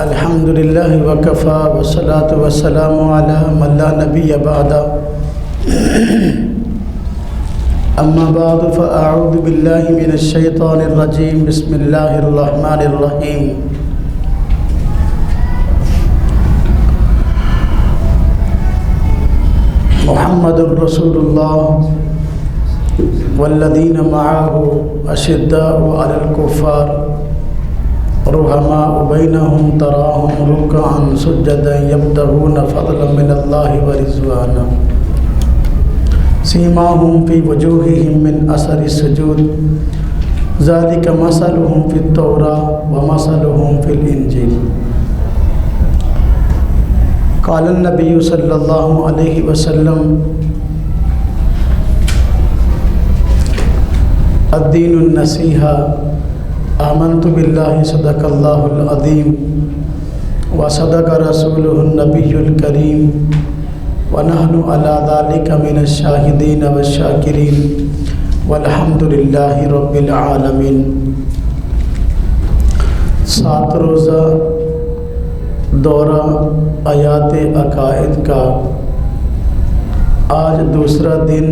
الحمدللہ وکفا والصلاة والسلام علی من لا نبی بعد اما بعد فاعوذ باللہ من الشیطان الرجیم بسم اللہ الرحمن الرحیم محمد رسول اللہ والذین معه اشداء علی الکفار رحماء بینہم تراہم رکعا سجدا یبتغون فضلا من اللہ ورضوانا سیماہم فی وجوہہم من اثر السجود ذالک مثلہم فی التوراۃ ومثلہم فی الانجیل قال النبی صلی اللہ علیہ وسلم الدین النصیحہ آمنت باللہ صدق اللہ العظیم وصدق رسولہ النبی الکریم ونحن علی ذلک من الشاہدین والشاکرین والحمد للہ رب العالمین۔ 7 روزہ دورہ آیات عقائد کا آج دوسرا دن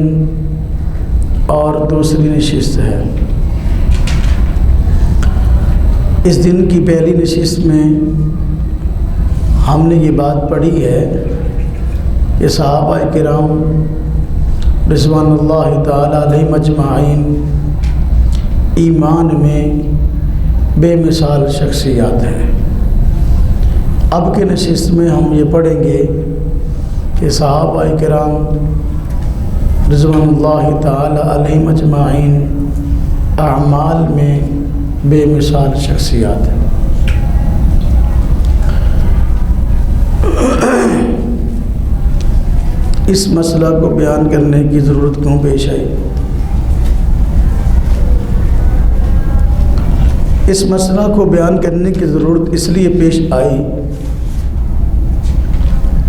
اور دوسری نشست ہے۔ اس دن کی پہلی نشست میں ہم نے یہ بات پڑھی ہے کہ صحابہ کرام رضوان اللہ تعالی علیہم اجمعین ایمان میں بے مثال شخصیات ہیں۔ اب کے نشست میں ہم یہ پڑھیں گے کہ صحابہ کرام رضوان اللہ تعالی علیہم اجمعین اعمال میں بے مثال شخصیات ہیں۔ اس مسئلہ کو بیان کرنے کی ضرورت کیوں پیش آئی؟ اس مسئلہ کو بیان کرنے کی ضرورت اس لیے پیش آئی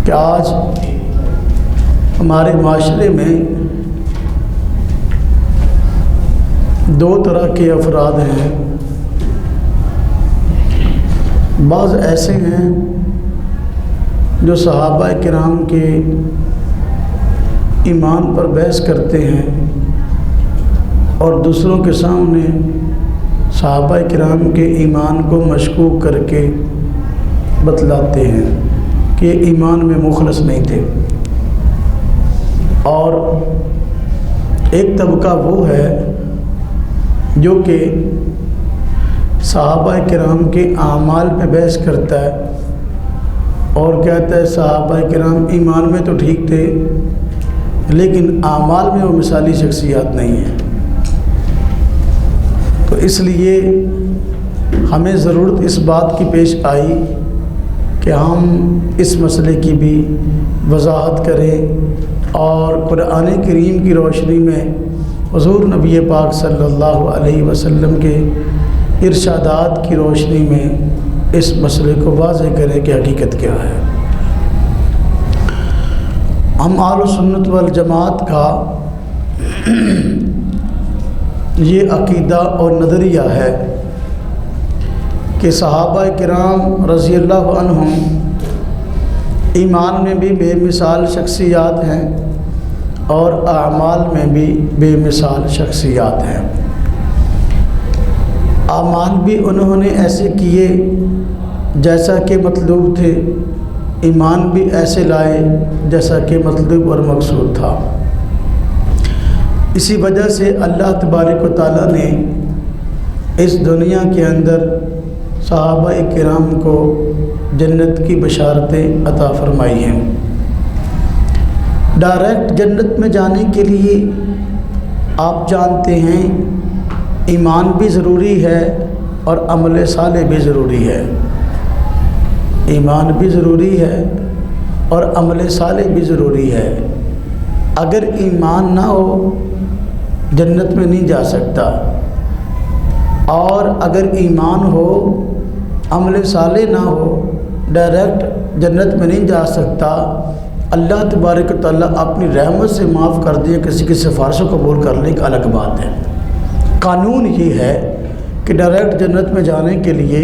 کہ آج ہمارے معاشرے میں 2 طرح کے افراد ہیں۔ بعض ایسے ہیں جو صحابہ کرام کے ایمان پر بحث کرتے ہیں اور دوسروں کے سامنے صحابہ کرام کے ایمان کو مشکوک کر کے بتلاتے ہیں کہ ایمان میں مخلص نہیں تھے۔ اور ایک طبقہ وہ ہے جو کہ صحابہ کرام کے اعمال پہ بحث کرتا ہے اور کہتا ہے صحابہ کرام ایمان میں تو ٹھیک تھے لیکن اعمال میں وہ مثالی شخصیات نہیں ہیں۔ تو اس لیے ہمیں ضرورت اس بات کی پیش آئی کہ ہم اس مسئلے کی بھی وضاحت کریں اور قرآن کریم کی روشنی میں حضور نبی پاک صلی اللہ علیہ وسلم کے ارشادات کی روشنی میں اس مسئلے کو واضح کریں کہ حقیقت کیا ہے۔ ہم اہل سنت والجماعت کا یہ عقیدہ اور نظریہ ہے کہ صحابہ کرام رضی اللہ عنہم ایمان میں بھی بے مثال شخصیات ہیں اور اعمال میں بھی بے مثال شخصیات ہیں۔ اعمال بھی انہوں نے ایسے کیے جیسا کہ مطلوب تھے، ایمان بھی ایسے لائے جیسا کہ مطلوب اور مقصود تھا۔ اسی وجہ سے اللہ تبارک و تعالیٰ نے اس دنیا کے اندر صحابہ کرام کو جنت کی بشارتیں عطا فرمائی ہیں۔ ڈائریکٹ جنت میں جانے کے لیے آپ جانتے ہیں ایمان بھی ضروری ہے اور عمل صالح بھی ضروری ہے۔ ایمان بھی ضروری ہے اور عمل صالح بھی ضروری ہے۔ اگر ایمان نہ ہو جنت میں نہیں جا سکتا، اور اگر ایمان ہو عمل صالح نہ ہو ڈائریکٹ جنت میں نہیں جا سکتا۔ اللہ تبارک و تعالیٰ اپنی رحمت سے معاف کر دے، کسی کی سفارشوں قبول کر لے، ایک الگ بات ہے۔ قانون یہ ہے کہ ڈائریکٹ جنت میں جانے کے لیے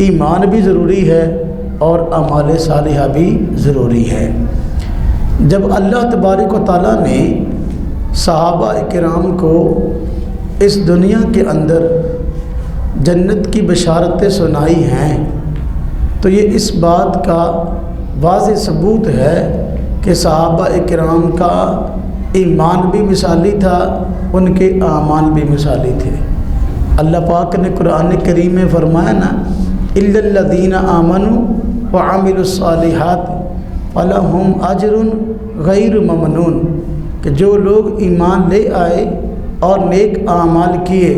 ایمان بھی ضروری ہے اور اعمال صالحہ بھی ضروری ہے۔ جب اللہ تبارک و تعالیٰ نے صحابہ کرام کو اس دنیا کے اندر جنت کی بشارتیں سنائی ہیں تو یہ اس بات کا واضح ثبوت ہے کہ صحابہ کرام کا ایمان بھی مثالی تھا، ان کے اعمال بھی مثالی تھے۔ اللہ پاک نے قرآن کریم میں فرمایا نا، اِلَّا الَّذِينَ آمَنُوا وَعَمِلُوا الصَّالِحَاتِ فَلَهُمْ أَجْرٌ غَيْرُ مَمْنُونٍ، کہ جو لوگ ایمان لے آئے اور نیک اعمال کیے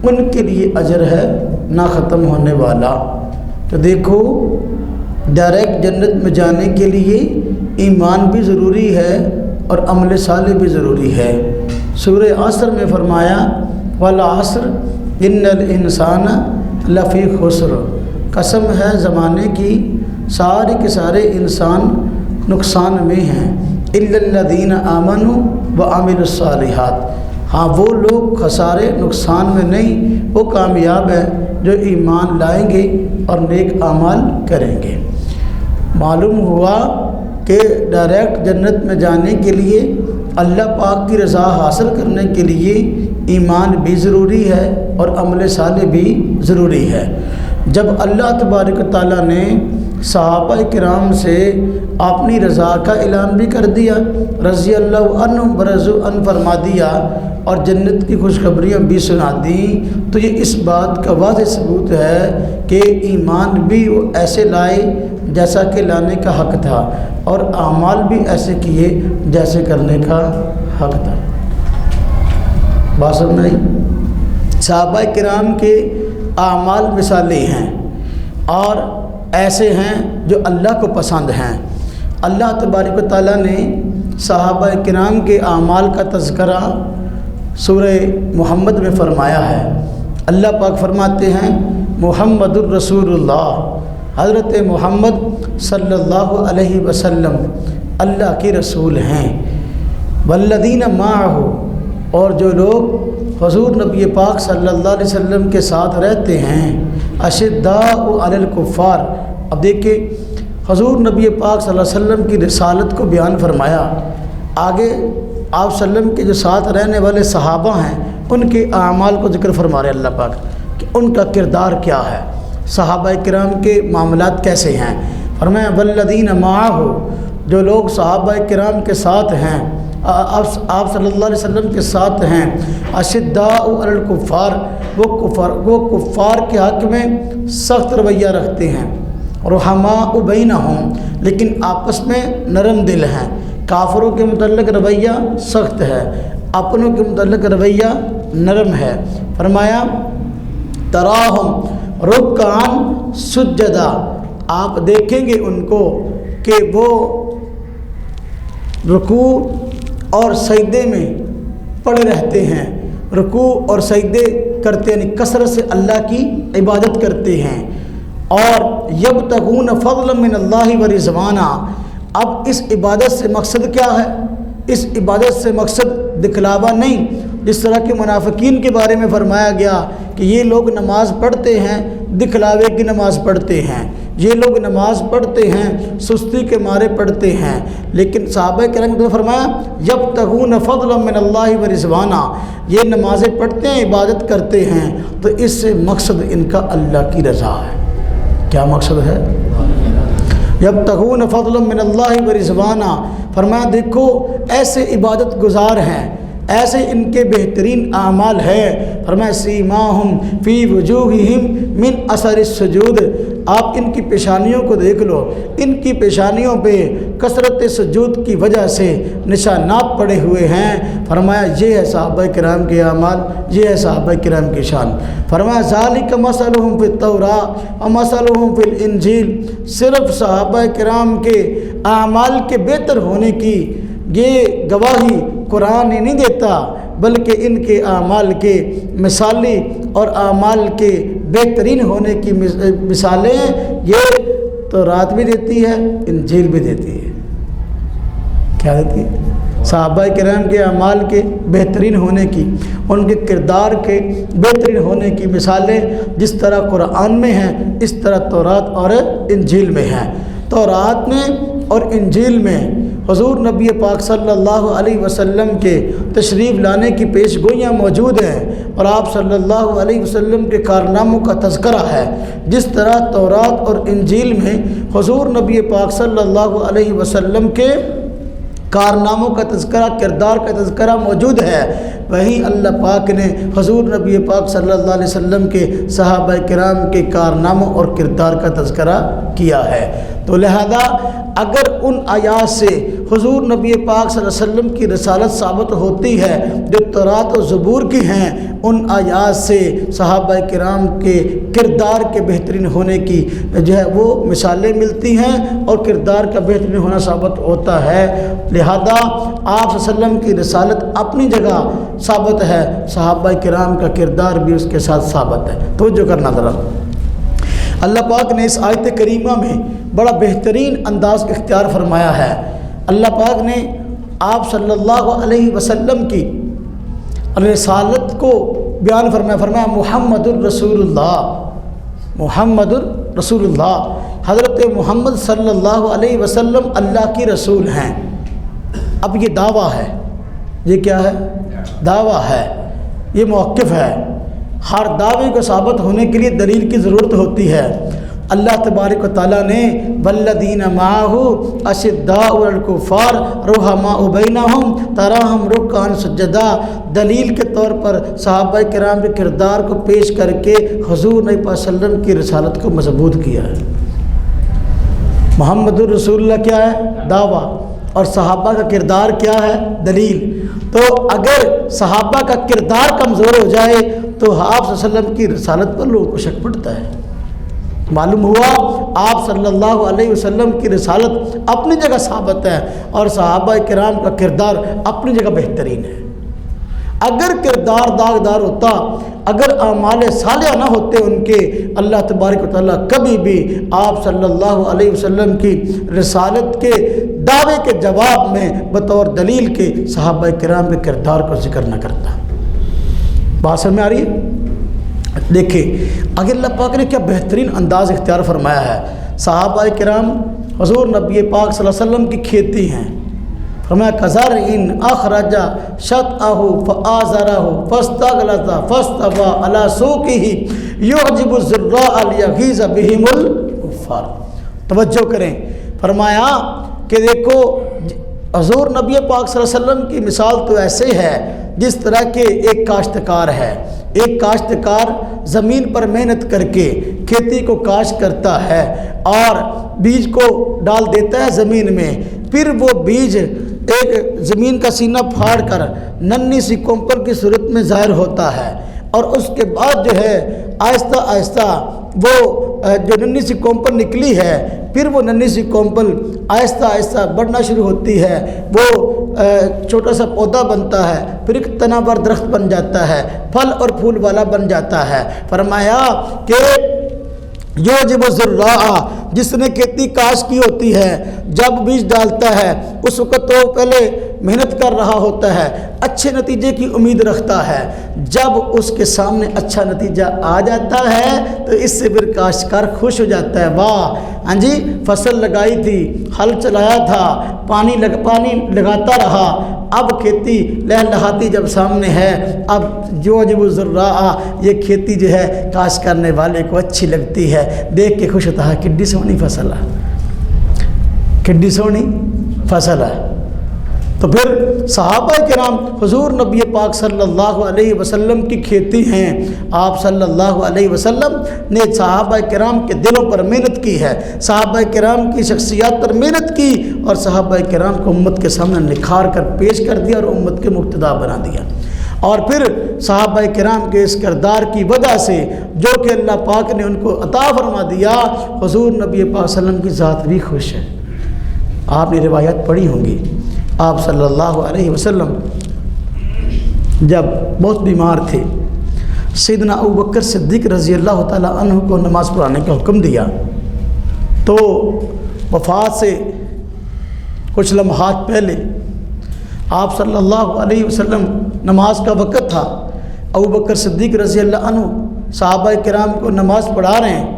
ان کے لیے اجر ہے نہ ختم ہونے والا۔ تو دیکھو، ڈائریکٹ جنت میں جانے کے لیے ایمان بھی ضروری ہے اور عمل صالح بھی ضروری ہے۔ سورہ عصر میں فرمایا وَالْعَصْرِ إِنَّ الْإِنسَانَ لَفِي خُسْرٍ، قسم ہے زمانے کی، سارے کے سارے انسان نقصان میں ہیں، إِلَّا الَّذِينَ آمَنُوا وَعَمِلُوا الصَّالِحَاتِ، ہاں وہ لوگ خسارے نقصان میں نہیں، وہ کامیاب ہیں جو ایمان لائیں گے اور نیک اعمال کریں گے۔ معلوم ہوا کہ ڈائریکٹ جنت میں جانے کے لیے، اللہ پاک کی رضا حاصل کرنے کے لیے ایمان بھی ضروری ہے اور عمل صالح بھی ضروری ہے۔ جب اللہ تبارک و تعالیٰ نے صحابہ کرام سے اپنی رضا کا اعلان بھی کر دیا، رضی اللہ عنہم ورضوا عنہ فرما دیا، اور جنت کی خوشخبریاں بھی سنا دیں، تو یہ اس بات کا واضح ثبوت ہے کہ ایمان بھی وہ ایسے لائے جیسا کہ لانے کا حق تھا، اور اعمال بھی ایسے کیے جیسے کرنے کا حق تھا۔ بات سمجھ میں آئی؟ صحابہ کرام کے اعمال مثالی ہیں اور ایسے ہیں جو اللہ کو پسند ہیں۔ اللہ تبارک و تعالیٰ نے صحابہ کرام کے اعمال کا تذکرہ سورہ محمد میں فرمایا ہے۔ اللہ پاک فرماتے ہیں محمد الرسول اللہ، حضرت محمد صلی اللہ علیہ وسلم اللہ کے رسول ہیں۔ والذین معہ، اور جو لوگ حضور نبی پاک صلی اللہ علیہ وسلم کے ساتھ رہتے ہیں، اشداء علی الکفار۔ اب دیکھیں، حضور نبی پاک صلی اللہ علیہ وسلم کی رسالت کو بیان فرمایا، آگے آپ صلی اللہ علیہ وسلم کے جو ساتھ رہنے والے صحابہ ہیں ان کے اعمال کو ذکر فرما رہے اللہ پاک کہ ان کا کردار کیا ہے، صحابہ کرام کے معاملات کیسے ہیں۔ فرمایا والذین معہ، جو لوگ صحابہ کرام کے ساتھ ہیں، آپ صلی اللہ علیہ وسلم کے ساتھ ہیں، اشداء علی الکفار، وہ کفار کے حق میں سخت رویہ رکھتے ہیں، رحماء بینہم، لیکن آپس میں نرم دل ہیں۔ کافروں کے متعلق رویہ سخت ہے، اپنوں کے متعلق رویہ نرم ہے۔ فرمایا تراہم رکعاً سجدا، آپ دیکھیں گے ان کو کہ وہ رکوع اور سجدے میں پڑے رہتے ہیں، رکوع اور سجدے کرتے ہیں، کثرت سے اللہ کی عبادت کرتے ہیں، اور یبتغون فضلا من اللہ ورضوانا۔ اب اس عبادت سے مقصد کیا ہے؟ اس عبادت سے مقصد دکھلاوا نہیں، جس طرح کہ منافقین کے بارے میں فرمایا گیا کہ یہ لوگ نماز پڑھتے ہیں، دکھلاوے کی نماز پڑھتے ہیں، یہ لوگ نماز پڑھتے ہیں سستی کے مارے پڑھتے ہیں، لیکن صحابہ کرام نے فرمایا یبتغون فضلا من اللہ ورضوانا، یہ نمازیں پڑھتے ہیں، عبادت کرتے ہیں، تو اس سے مقصد ان کا اللہ کی رضا ہے۔ کیا مقصد ہے؟ یبتغون فضلا من اللہ ورضوانا، فرمایا دیکھو ایسے عبادت گزار ہیں، ایسے ان کے بہترین اعمال ہے۔ فرمایا سیماہم فی وجوہہم من اثر السجود، آپ ان کی پیشانیوں کو دیکھ لو، ان کی پیشانیوں پہ کثرت سجود کی وجہ سے نشانات پڑے ہوئے ہیں۔ فرمایا یہ ہے صحابہ کرام کے اعمال، یہ ہے صحابہ کرام کی شان۔ فرمایا ذالک مثلہم فی التوراۃ ومثلہم فی الانجیل، صرف صحابہ کرام کے اعمال کے بہتر ہونے کی یہ گواہی قرآن نہیں دیتا، بلکہ ان کے اعمال کے مثالی اور اعمال کے بہترین ہونے کی مثالیں یہ تورات بھی دیتی ہے، انجیل بھی دیتی ہے۔ کیا دیتی ہے؟ صحابہ کرام کے اعمال کے بہترین ہونے کی، ان کے کردار کے بہترین ہونے کی مثالیں جس طرح قرآن میں ہیں اس طرح تورات اور انجیل میں ہیں۔ تورات میں اور انجیل میں حضور نبی پاک صلی اللہ علیہ وسلم کے تشریف لانے کی پیش گوئیاں موجود ہیں اور آپ صلی اللہ علیہ وسلم کے کارناموں کا تذکرہ ہے۔ جس طرح تورات اور انجیل میں حضور نبی پاک صلی اللہ علیہ وسلم کے کارناموں کا تذکرہ، کردار کا تذکرہ موجود ہے، وہیں اللہ پاک نے حضور نبی پاک صلی اللہ علیہ وسلم کے صحابہ کرام کے کارناموں اور کردار کا تذکرہ کیا ہے۔ تو لہذا اگر ان آیات سے حضور نبی پاک صلی اللہ علیہ وسلم کی رسالت ثابت ہوتی ہے جو تورات و زبور کی ہیں، ان آیات سے صحابہ کرام کے کردار کے بہترین ہونے کی جو ہے وہ مثالیں ملتی ہیں اور کردار کا بہترین ہونا ثابت ہوتا ہے۔ لہذا آپ صلی اللہ علیہ وسلم کی رسالت اپنی جگہ ثابت ہے، صحابہ کرام کا کردار بھی اس کے ساتھ ثابت ہے۔ توجہ کرنا ذرا، اللہ پاک نے اس آیت کریمہ میں بڑا بہترین انداز اختیار فرمایا ہے۔ اللہ پاک نے آپ صلی اللہ علیہ وسلم کی رسالت کو بیان فرمایا محمد الرسول اللہ، محمد الرسول اللہ، حضرت محمد صلی اللہ علیہ وسلم اللہ کی رسول ہیں۔ اب یہ دعویٰ ہے، یہ کیا ہے؟ دعویٰ ہے، یہ موقف ہے۔ ہر دعوے کو ثابت ہونے کے لیے دلیل کی ضرورت ہوتی ہے۔ اللہ تبارک و تعالیٰ نے والذین معہ اشداء علی الکفار رحماء بینہم تراہم رکعا سجدا، دلیل کے طور پر صحابہ کرام کے کردار کو پیش کر کے حضور نبی پاک صلی اللہ علیہ وسلم کی رسالت کو مضبوط کیا ہے۔ محمد الرسول اللہ کیا ہے؟ دعویٰ، اور صحابہ کا کردار کیا ہے؟ دلیل۔ تو اگر صحابہ کا کردار کمزور ہو جائے تو آپ صلی اللہ علیہ وسلم کی رسالت پر لوگوں کو شک پڑتا ہے۔ معلوم ہوا آپ صلی اللہ علیہ وسلم کی رسالت اپنی جگہ ثابت ہے اور صحابہ کرام کا کردار اپنی جگہ بہترین ہے۔ اگر کردار داغدار ہوتا، اگر اعمال صالحہ نہ ہوتے ان کے، اللہ تبارک و تعالیٰ کبھی بھی آپ صلی اللہ علیہ وسلم کی رسالت کے دعوے کے جواب میں بطور دلیل کے صحابہ کرام کے کردار کو ذکر نہ کرتا۔ بات سمجھ میں آ رہی ہے؟ دیکھیں اگر اللہ پاک نے کیا بہترین انداز اختیار فرمایا ہے۔ صحابہ کرام حضور نبی پاک صلی اللہ علیہ وسلم کی کھیتی ہیں، فرمایا کزرعٍ اخرج شطأہ فآزرہ فاستغلظ فاستوى علی سوقہ یعجب الزراء لیغیظ بہم الکفار۔ توجہ کریں، فرمایا کہ دیکھو حضور نبی پاک صلی اللہ علیہ وسلم کی مثال تو ایسے ہے جس طرح کہ ایک کاشتکار ہے۔ ایک کاشتکار زمین پر محنت کر کے کھیتی کو کاشت کرتا ہے اور بیج کو ڈال دیتا ہے زمین میں، پھر وہ بیج ایک زمین کا سینہ پھاڑ کر ننھی سی کونپل کی صورت میں ظاہر ہوتا ہے، اور اس کے بعد جو ہے آہستہ آہستہ وہ جو ننھی سی کونپل نکلی ہے، پھر وہ ننھی سی کونپل آہستہ آہستہ بڑھنا شروع ہوتی ہے، وہ چھوٹا سا پودا بنتا ہے، پھر ایک تناور درخت بن جاتا ہے، پھل اور پھول والا بن جاتا ہے۔ فرمایا کہ یعجب الزراء، جس نے کھیتی کاشت کی ہوتی ہے، جب بیج ڈالتا ہے اس وقت تو پہلے محنت کر رہا ہوتا ہے، اچھے نتیجے کی امید رکھتا ہے، جب اس کے سامنے اچھا نتیجہ آ جاتا ہے تو اس سے پھر کاشتکار خوش ہو جاتا ہے، واہ ہاں جی فصل لگائی تھی، ہل چلایا تھا، پانی لگاتا رہا، اب کھیتی لہلہاتی جب سامنے ہے، اب یعجب الزراء، یہ کھیتی جو ہے کاشت کرنے والے کو اچھی لگتی ہے، دیکھ کے خوش ہوتا ہے، کڈی سونی فصل ہے، کڈی سونی فصل ہے۔ تو پھر صحابہ کرام حضور نبی پاک صلی اللہ علیہ وسلم کی کھیتی ہیں، آپ صلی اللہ علیہ وسلم نے صحابہ کرام کے دلوں پر محنت کی ہے، صحابہ کرام کی شخصیات پر محنت کی اور صحابہ کرام کو امت کے سامنے نکھار کر پیش کر دیا اور امت کے مقتدا بنا دیا۔ اور پھر صحابہ کرام کے اس کردار کی وجہ سے جو کہ اللہ پاک نے ان کو عطا فرما دیا، حضور نبی پاک صلی اللہ علیہ وسلم کی ذات بھی خوش ہے۔ آپ نے روایت پڑھی ہوں گی، آپ صلی اللہ علیہ وسلم جب بہت بیمار تھے، سیدنا ابوبکر صدیق رضی اللہ تعالیٰ عنہ کو نماز پڑھانے کا حکم دیا، تو وفات سے کچھ لمحات پہلے آپ صلی اللہ علیہ وسلم نماز کا وقت تھا، ابو بکر صدیق رضی اللہ عنہ صحابہ کرام کو نماز پڑھا رہے ہیں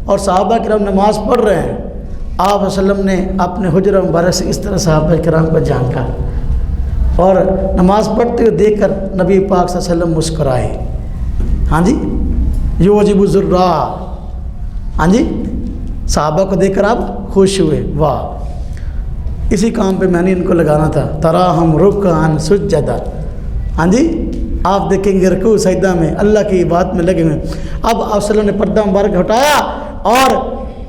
اور صحابہ کرام نماز پڑھ رہے ہیں۔ آپ وسلم نے اپنے حجرہ مبارک سے اس طرح صحابہ کرام کو جھانکا اور نماز پڑھتے ہوئے دیکھ کر نبی پاک صلی اللہ علیہ وسلم مسکرائے۔ ہاں جی، یوجب الذرا، ہاں جی، صحابہ کو دیکھ کر آپ خوش ہوئے، واہ، اسی کام پہ میں نے ان کو لگانا تھا، تراہم رکعن سجدہ۔ ہاں جی، آپ دیکھیں گے رکوع سجدہ میں اللہ کی بات میں لگے ہوئے۔ اب آپ صلی اللہ علیہ وسلم نے پردہ مبارک ہٹایا اور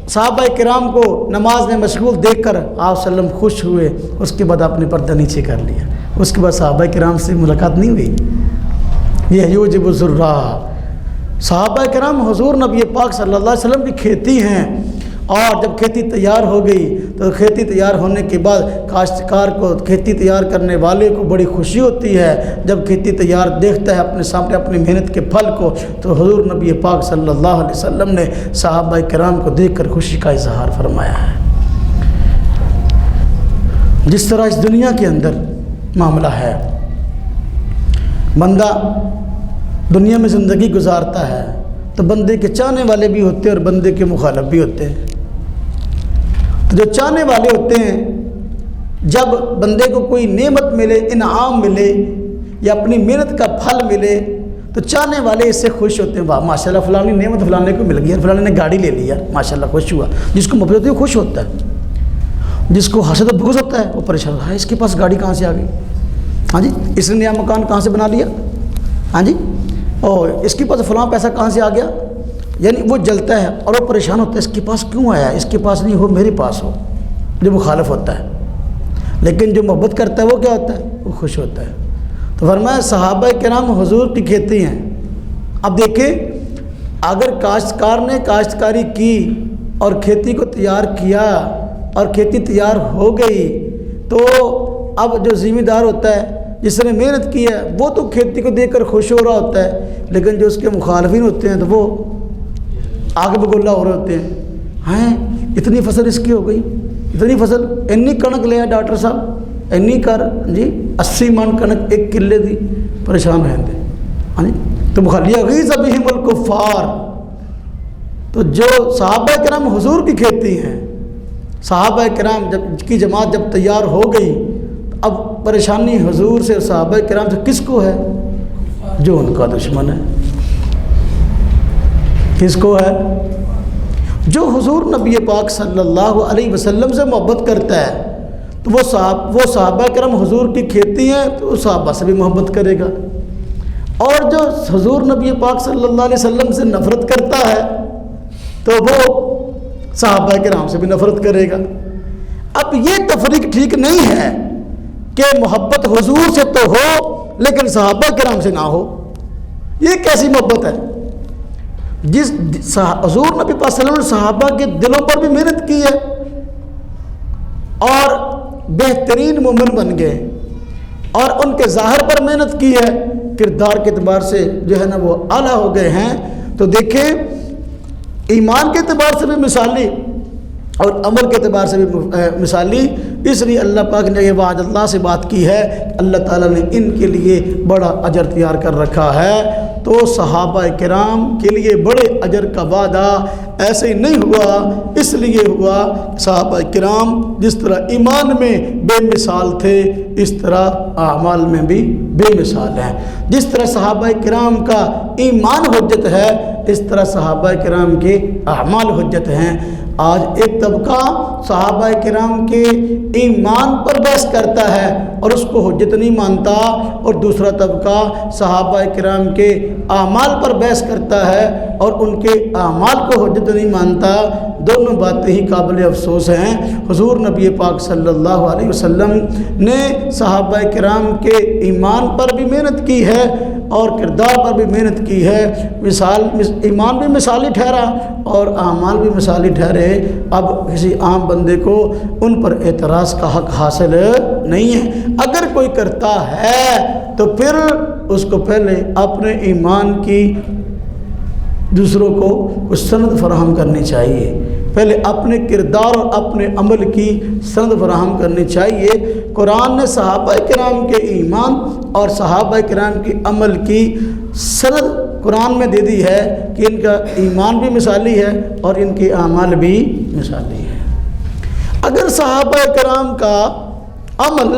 صحابہ کرام کو نماز میں مشغول دیکھ کر آپ صلی اللہ علیہ وسلم خوش ہوئے۔ اس کے بعد آپ نے پردہ نیچے کر لیا، اس کے بعد صحابہ کرام سے ملاقات نہیں ہوئی۔ یہ یوجب الذرا، صحابہ کرام حضور نبی پاک صلی اللہ علیہ وسلم کی کھیتی ہیں، اور جب کھیتی تیار ہو گئی تو کھیتی تیار ہونے کے بعد کاشتکار کو، کھیتی تیار کرنے والے کو بڑی خوشی ہوتی ہے جب کھیتی تیار دیکھتا ہے اپنے سامنے اپنی محنت کے پھل کو۔ تو حضور نبی پاک صلی اللہ علیہ وسلم نے صحابہ کرام کو دیکھ کر خوشی کا اظہار فرمایا ہے۔ جس طرح اس دنیا کے اندر معاملہ ہے، بندہ دنیا میں زندگی گزارتا ہے تو بندے کے چاہنے والے بھی ہوتے ہیں اور بندے کے مخالف بھی ہوتے ہیں۔ تو جو چاہنے والے ہوتے ہیں، جب بندے کو کوئی نعمت ملے، انعام ملے یا اپنی محنت کا پھل ملے تو چاہنے والے اس سے خوش ہوتے ہیں، واہ ماشاء اللہ فلانی نعمت فلانے کو مل گئی، فلانے نے گاڑی لے لیا، ماشاء اللہ خوش ہوا۔ جس کو محبت ہوتی ہے وہ خوش ہوتا ہے، جس کو حسد و بغض ہوتا ہے وہ پریشان ہوتا ہے، اس کے پاس گاڑی کہاں سے آ گئی، ہاں جی، اس نے نیا مکان کہاں سے بنا لیا، ہاں جی، اور اس کے پاس فلاں پیسہ کہاں سے آ گیا، یعنی وہ جلتا ہے اور وہ پریشان ہوتا ہے، اس کے پاس کیوں آیا، اس کے پاس نہیں ہو میرے پاس ہو، جو مخالف ہوتا ہے۔ لیکن جو محبت کرتا ہے وہ کیا ہوتا ہے، وہ خوش ہوتا ہے۔ تو فرمایا صحابہ کرام حضور کی کھیتی ہیں۔ اب دیکھیں، اگر کاشتکار نے کاشتکاری کی اور کھیتی کو تیار کیا اور کھیتی تیار ہو گئی تو اب جو ذمہ دار ہوتا ہے، جس نے محنت کی ہے، وہ تو کھیتی کو دیکھ کر خوش ہو رہا ہوتا ہے، لیکن جو اس کے مخالفین ہوتے ہیں تو وہ آگے بگولہ ہو رہے ہوتے ہیں، اتنی فصل اس کی ہو گئی، اتنی فصل، انی کنک لیا ڈاکٹر صاحب، انی کر جی 80 من کنک ایک کلے دی، پریشان ہیں دے، ہاں جی، تو لیغیظ بہم الکفار۔ تو جو صحابہ کرام حضور کی کھیتی ہیں، صحابہ کرام کی جماعت جب تیار ہو گئی، اب پریشانی حضور سے صحابہ کرام سے کس کو ہے، جو ان کا دشمن ہے۔ کس کو ہے، جو حضور نبی پاک صلی اللہ علیہ وسلم سے محبت کرتا ہے تو وہ صحابہ کرام حضور کی کھیتی ہیں تو اس صحابہ سے بھی محبت کرے گا، اور جو حضور نبی پاک صلی اللہ علیہ وسلم سے نفرت کرتا ہے تو وہ صحابہ کرام سے بھی نفرت کرے گا۔ اب یہ تفریق ٹھیک نہیں ہے کہ محبت حضور سے تو ہو لیکن صحابہ کرام سے نہ ہو، یہ کیسی محبت ہے؟ جس حضور نبی پاک صلی اللہ علیہ وسلم نے صحابہ کے دلوں پر بھی محنت کی ہے اور بہترین مومن بن گئے، اور ان کے ظاہر پر محنت کی ہے، کردار کے اعتبار سے جو ہے نا وہ اعلیٰ ہو گئے ہیں۔ تو دیکھیں، ایمان کے اعتبار سے بھی مثالی اور عمل کے اعتبار سے بھی مثالی، اس لیے اللہ پاک نے یہ وعد اللہ سے بات کی ہے، اللہ تعالیٰ نے ان کے لیے بڑا اجر تیار کر رکھا ہے۔ تو صحابہ کرام کے لیے بڑے اجر کا وعدہ ایسے نہیں ہوا، اس لیے ہوا صحابہ کرام جس طرح ایمان میں بے مثال تھے اس طرح اعمال میں بھی بے مثال ہیں۔ جس طرح صحابہ کرام کا ایمان حجت ہے اس طرح صحابہ کرام کے اعمال حجت ہیں۔ آج ایک طبقہ صحابہ کرام کے ایمان پر بحث کرتا ہے اور اس کو حجت نہیں مانتا، اور دوسرا طبقہ صحابہ کرام کے اعمال پر بحث کرتا ہے اور ان کے اعمال کو حجت نہیں مانتا۔ دونوں باتیں ہی قابل افسوس ہیں۔ حضور نبی پاک صلی اللہ علیہ وسلم نے صحابہ کرام کے ایمان پر بھی محنت کی ہے اور کردار پر بھی محنت کی ہے۔ ایمان بھی مثالی ٹھہرا اور اعمال بھی مثالی ٹھہرے۔ اب کسی عام بندے کو ان پر اعتراض کا حق حاصل نہیں ہے۔ اگر کوئی کرتا ہے تو پھر اس کو پہلے اپنے ایمان کی دوسروں کو کچھ سند فراہم کرنی چاہیے پہلے اپنے کردار اور اپنے عمل کی سند فراہم کرنی چاہیے۔ قرآن نے صحابہ کرام کے ایمان اور صحابہ کرام کے عمل کی سند قرآن میں دے دی ہے کہ ان کا ایمان بھی مثالی ہے اور ان کے اعمال بھی مثالی ہے۔ اگر صحابہ کرام کا عمل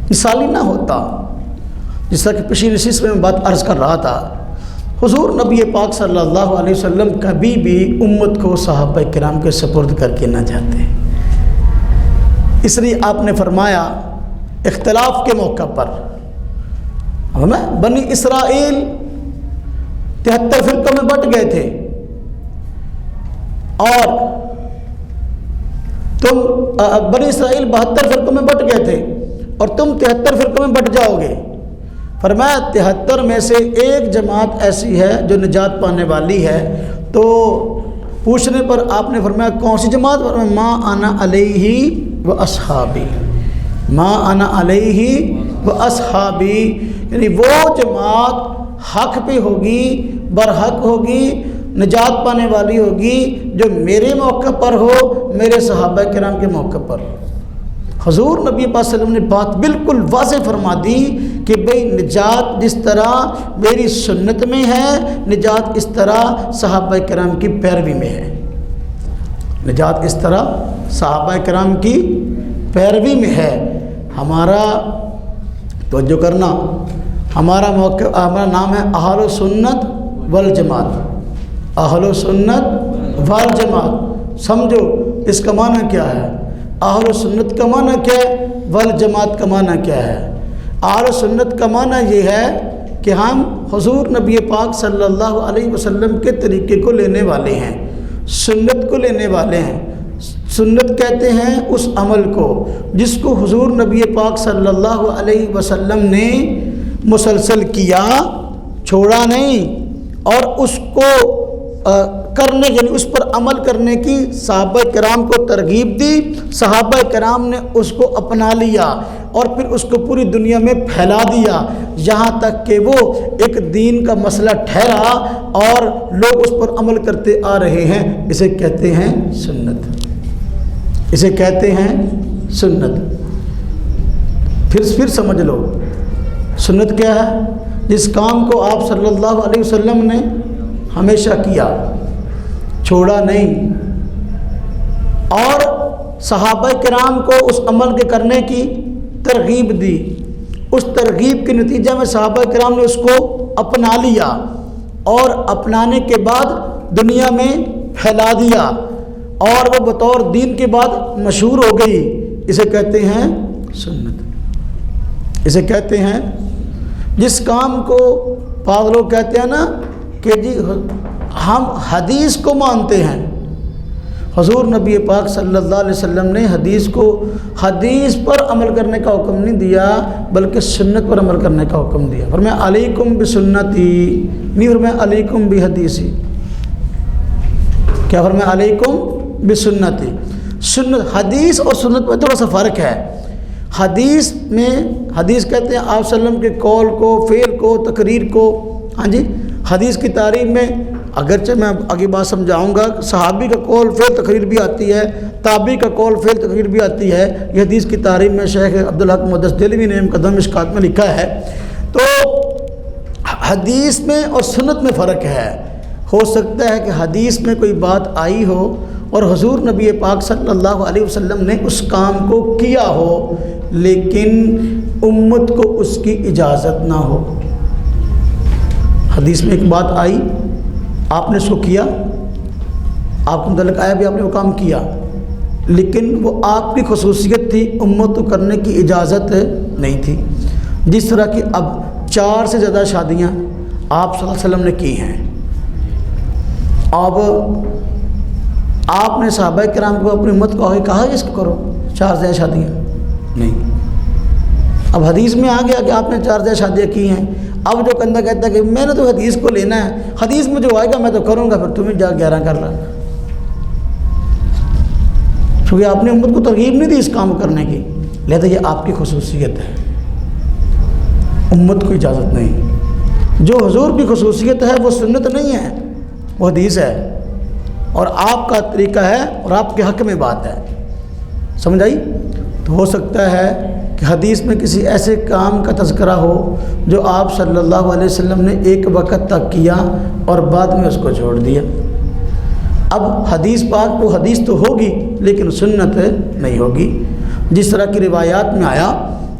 مثالی نہ ہوتا، جس طرح کہ پچھلی نشست میں بات عرض کر رہا تھا، حضور نبی پاک صلی اللہ علیہ وسلم کبھی بھی امت کو صحابہ کرام کے سپرد کر کے نہ جاتے۔ اس لیے آپ نے فرمایا اختلاف کے موقع پر بنی اسرائیل 73 فرقوں میں بٹ گئے تھے اور تم بنی اسرائیل 72 فرقوں میں بٹ گئے تھے اور تم 73 فرقوں میں بٹ جاؤ گے۔ فرمایا 73 میں سے ایک جماعت ایسی ہے جو نجات پانے والی ہے۔ تو پوچھنے پر آپ نے فرمایا کون سی جماعت؟ فرمایا ما انا علیہ و اصحابی، ما انا علیہ و اصحابی، یعنی وہ جماعت حق پہ ہوگی، برحق ہوگی، نجات پانے والی ہوگی جو میرے موقع پر ہو، میرے صحابہ کرام کے موقع پر۔ حضور نبی پاک صلی اللہ علیہ وسلم نے بات بالکل واضح فرما دی کہ بھئی نجات جس طرح میری سنت میں ہے، نجات اس طرح صحابہ کرام کی پیروی میں ہے، نجات اس طرح صحابہ کرام کی پیروی میں ہے۔ ہمارا توجہ کرنا، ہمارا نام ہے اہل سنت والجماعت، اہل سنت والجماعت۔ سمجھو اس کا معنی کیا ہے، اہل سنت کا معنی کیا ہے، والجماعت کا معنی کیا ہے۔ اہل سنت کا معنی یہ ہے کہ ہم حضور نبی پاک صلی اللہ علیہ وسلم کے طریقے کو لینے والے ہیں، سنت کو لینے والے ہیں۔ سنت کہتے ہیں اس عمل کو جس کو حضور نبی پاک صلی اللہ علیہ وسلم نے مسلسل کیا، چھوڑا نہیں، اور اس کو کرنے یعنی اس پر عمل کرنے کی صحابہ کرام کو ترغیب دی، صحابہ کرام نے اس کو اپنا لیا اور پھر اس کو پوری دنیا میں پھیلا دیا، یہاں تک کہ وہ ایک دین کا مسئلہ ٹھہرا اور لوگ اس پر عمل کرتے آ رہے ہیں۔ اسے کہتے ہیں سنت، اسے کہتے ہیں سنت۔ پھر سمجھ لو سنت کیا ہے؟ جس کام کو آپ صلی اللہ علیہ وسلم نے ہمیشہ کیا، چھوڑا نہیں، اور صحابہ کرام کو اس عمل کے کرنے کی ترغیب دی، اس ترغیب کے نتیجہ میں صحابہ کرام نے اس کو اپنا لیا اور اپنانے کے بعد دنیا میں پھیلا دیا اور وہ بطور دین کے بعد مشہور ہو گئی۔ اسے کہتے ہیں سنت، اسے کہتے ہیں جس کام کو بعض لوگ کہتے ہیں نا کہ جی ہم حدیث کو مانتے ہیں۔ حضور نبی پاک صلی اللہ علیہ وسلم نے حدیث پر عمل کرنے کا حکم نہیں دیا بلکہ سنت پر عمل کرنے کا حکم دیا۔ فرمایا علیکم بسنتی، نہیں فرمایا علیکم بحدیثی۔ کیا فرمایا علیکم بسنتی؟ سنت، حدیث اور سنت میں تھوڑا سا فرق ہے۔ حدیث میں، حدیث کہتے ہیں آپ صلی اللہ علیہ وسلم کے قول کو، فعل کو، تقریر کو۔ ہاں جی، حدیث کی تعریف میں اگرچہ میں آگے بات سمجھاؤں گا، صحابی کا قول فعل تقریر بھی آتی ہے، تابعی کا قول فعل تقریر بھی آتی ہے۔ یہ حدیث کی تعریف میں شیخ عبدالحق محدث دہلوی نے مقدمہ مشکات میں لکھا ہے۔ تو حدیث میں اور سنت میں فرق ہے۔ ہو سکتا ہے کہ حدیث میں کوئی بات آئی ہو اور حضور نبی پاک صلی اللہ علیہ وسلم نے اس کام کو کیا ہو لیکن امت کو اس کی اجازت نہ ہو۔ حدیث میں ایک بات آئی، آپ نے اس کو کیا، آپ کو متعلق آیا بھی آپ نے وہ کام کیا، لیکن وہ آپ کی خصوصیت تھی، امت کو کرنے کی اجازت نہیں تھی۔ جس طرح کہ اب 4 سے زیادہ شادیاں آپ صلی اللہ علیہ وسلم نے کی ہیں، اب آپ نے صحابہ کرام کو اپنی امت کو آگے کہا اس کو کرو 4 سے زیادہ شادیاں نہیں۔ اب حدیث میں آ گیا کہ آپ نے 4 سے زیادہ شادیاں کی ہیں، اب جو بندہ کہتا ہے کہ میں نے تو حدیث کو لینا ہے، حدیث میں جو آئے گا میں تو کروں گا، پھر تمہیں جا 11 کر لا، کیونکہ آپ نے امت کو ترغیب نہیں دی اس کام کرنے کی، لہذا یہ آپ کی خصوصیت ہے، امت کو اجازت نہیں۔ جو حضور کی خصوصیت ہے وہ سنت نہیں ہے، وہ حدیث ہے۔ اور آپ کا طریقہ ہے اور آپ کے حق میں بات ہے، سمجھ آئی؟ تو ہو سکتا ہے کہ حدیث میں کسی ایسے کام کا تذکرہ ہو جو آپ صلی اللہ علیہ وسلم نے ایک وقت تک کیا اور بعد میں اس کو چھوڑ دیا۔ اب حدیث پاک وہ حدیث تو ہوگی لیکن سنت نہیں ہوگی۔ جس طرح کی روایات میں آیا،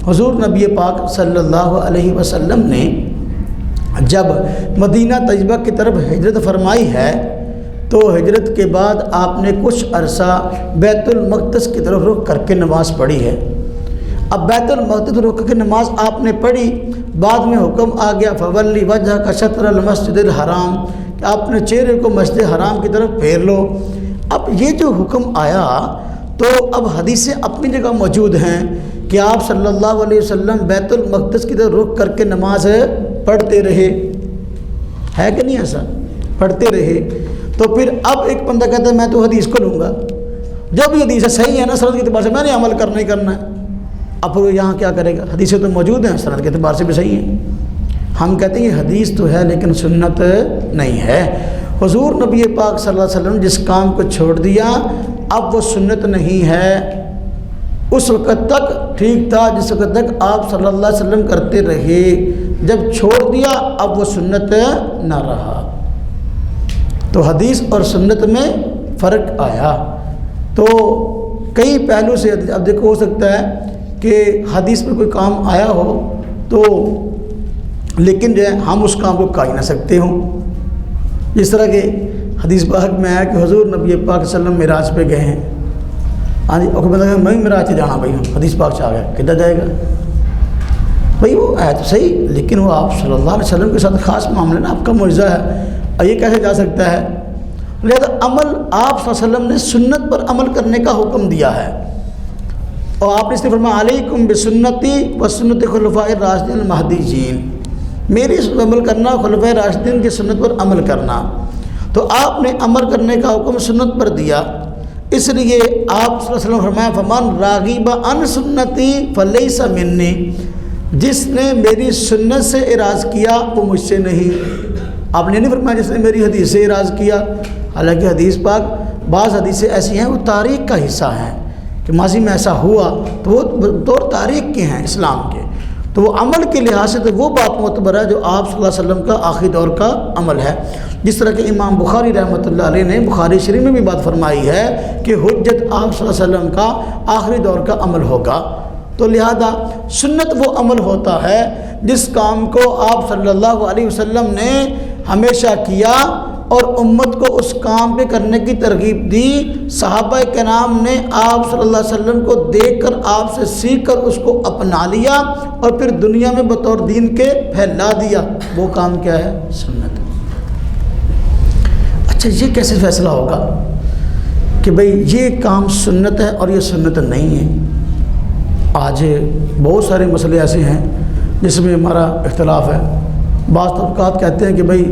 حضور نبی پاک صلی اللہ علیہ وسلم نے جب مدینہ طیبہ کی طرف ہجرت فرمائی ہے تو ہجرت کے بعد آپ نے کچھ عرصہ بیت المقدس کی طرف رخ کر کے نماز پڑھی ہے۔ اب بیت المقدس رخ کر کے نماز آپ نے پڑھی، بعد میں حکم آ گیا فولی وجہ کا شطر المسجد الحرام، کہ آپ نے چہرے کو مسجد حرام کی طرف پھیر لو۔ اب یہ جو حکم آیا تو اب حدیثیں اپنی جگہ موجود ہیں کہ آپ صلی اللہ علیہ وسلم بیت المقدس کی طرف رخ کر کے نماز پڑھتے رہے، ہے کہ نہیں ایسا؟ پڑھتے رہے۔ تو پھر اب ایک بندہ کہتا ہے میں تو حدیث کو لوں گا، جب یہ حدیث صحیح ہے نا سند کے اعتبار سے، میں نے عمل کرنا ہی کرنا ہے۔ اب پھر یہاں کیا کرے گا؟ حدیثیں تو موجود ہیں، سند کے اعتبار سے بھی صحیح ہیں۔ ہم کہتے ہیں یہ حدیث تو ہے لیکن سنت نہیں ہے۔ حضور نبی پاک صلی اللہ علیہ وسلم نے جس کام کو چھوڑ دیا اب وہ سنت نہیں ہے۔ اس وقت تک ٹھیک تھا جس وقت تک آپ صلی اللہ علیہ وسلم کرتے رہے، جب چھوڑ دیا اب وہ سنت نہ رہا۔ تو حدیث اور سنت میں فرق آیا۔ تو کئی پہلو سے اب دیکھو، ہو سکتا ہے کہ حدیث میں کوئی کام آیا ہو تو لیکن جو ہے ہم اس کام کو کر ہی نہ سکتے ہوں۔ جس طرح کہ حدیث پاک میں آیا کہ حضور نبی پاک صلی اللہ علیہ وسلم معراج پہ گئے ہیں، ہاں جی، اور میں معراج سے جانا بھائی ہوں، حدیث پاک سے آ گیا، کدھر جائے گا بھائی؟ وہ ہے تو صحیح لیکن وہ آپ صلی اللہ علیہ وسلم کے ساتھ خاص معاملہ نا، آپ کا معجزہ ہے، اور یہ کیسے جا سکتا ہے؟ لہذا عمل آپ صلی اللہ علیہ وسلم نے سنت پر عمل کرنے کا حکم دیا ہے، اور آپ نے اس نے فرمایا علیکم بسنتی و سنت خلفاء الراشدین المہدیین، میری اس پر عمل کرنا، خلفاء راشدین کی سنت پر عمل کرنا۔ تو آپ نے عمل کرنے کا حکم سنت پر دیا، اس لیے آپ صلی اللہ علیہ وسلم فرمایا فمن راغب عن سنتی فلیس منی، جس نے میری سنت سے اعراض کیا وہ مجھ سے نہیں۔ آپ نے نہیں فرمایا جس نے میری حدیث سے اعراض کیا، حالانکہ حدیث پاک بعض حدیثیں ایسی ہیں وہ تاریخ کا حصہ ہیں کہ ماضی میں ایسا ہوا، تو وہ دور تاریخ کے ہیں اسلام کے، تو وہ عمل کے لحاظ سے تو وہ بات معتبر ہے جو آپ صلی اللہ علیہ وسلم کا آخری دور کا عمل ہے۔ جس طرح کہ امام بخاری رحمۃ اللہ علیہ نے بخاری شریف میں بھی بات فرمائی ہے کہ حجت آپ صلی اللہ علیہ وسلم کا آخری دور کا عمل ہوگا۔ تو لہذا سنت وہ عمل ہوتا ہے جس کام کو آپ صلی اللہ علیہ وسلم نے ہمیشہ کیا اور امت کو اس کام پہ کرنے کی ترغیب دی۔ صحابہ کرام نے آپ صلی اللہ علیہ وسلم کو دیکھ کر آپ سے سیکھ کر اس کو اپنا لیا اور پھر دنیا میں بطور دین کے پھیلا دیا۔ وہ کام کیا ہے؟ سنت۔ اچھا یہ کیسے فیصلہ ہوگا کہ بھئی یہ کام سنت ہے اور یہ سنت نہیں ہے؟ آج بہت سارے مسئلے ایسے ہیں جس میں ہمارا اختلاف ہے۔ بعض طبقات کہتے ہیں کہ بھئی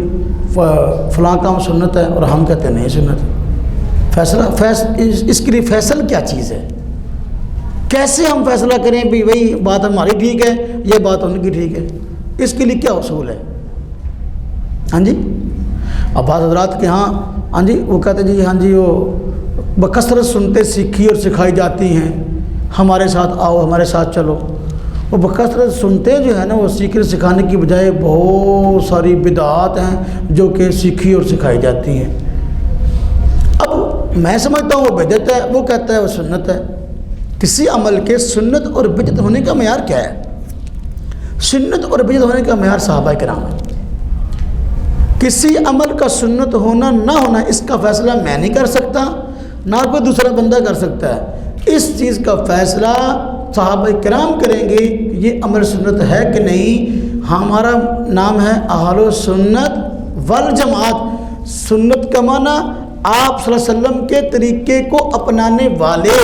فلاں کام سنت ہے اور ہم کہتے ہیں نہیں سنت۔ اس کے لیے فیصل کیا چیز ہے؟ کیسے ہم فیصلہ کریں بھی بھئی بات ہماری ٹھیک ہے یہ بات ان کی ٹھیک ہے؟ اس کے لیے کیا اصول ہے؟ ہاں جی، اب بعض حضرات کے ہاں جی وہ کہتے ہیں جی ہاں جی وہ بکثرت سنتے سیکھی اور سکھائی جاتی ہیں، ہمارے ساتھ آؤ ہمارے ساتھ چلو۔ وہ بکثرت سنتے جو ہے نا وہ سیکھنے سکھانے کی بجائے بہت ساری بدعات ہیں جو کہ سیکھی اور سکھائی جاتی ہیں۔ اب میں سمجھتا ہوں وہ بدعت ہے، وہ کہتا ہے وہ سنت ہے۔ کسی عمل کے سنت اور بدعت ہونے کا معیار کیا ہے؟ سنت اور بدعت ہونے کا معیار صحابہ کرام ہے۔ کسی عمل کا سنت ہونا نہ ہونا اس کا فیصلہ میں نہیں کر سکتا، نہ کوئی دوسرا بندہ کر سکتا ہے۔ اس چیز کا فیصلہ صحابہ کرام کریں گے کہ یہ عمل سنت ہے کہ نہیں۔ ہمارا نام ہے اہل سنت والجماعت۔ سنت کا معنی آپ صلی اللہ علیہ وسلم کے طریقے کو اپنانے والے،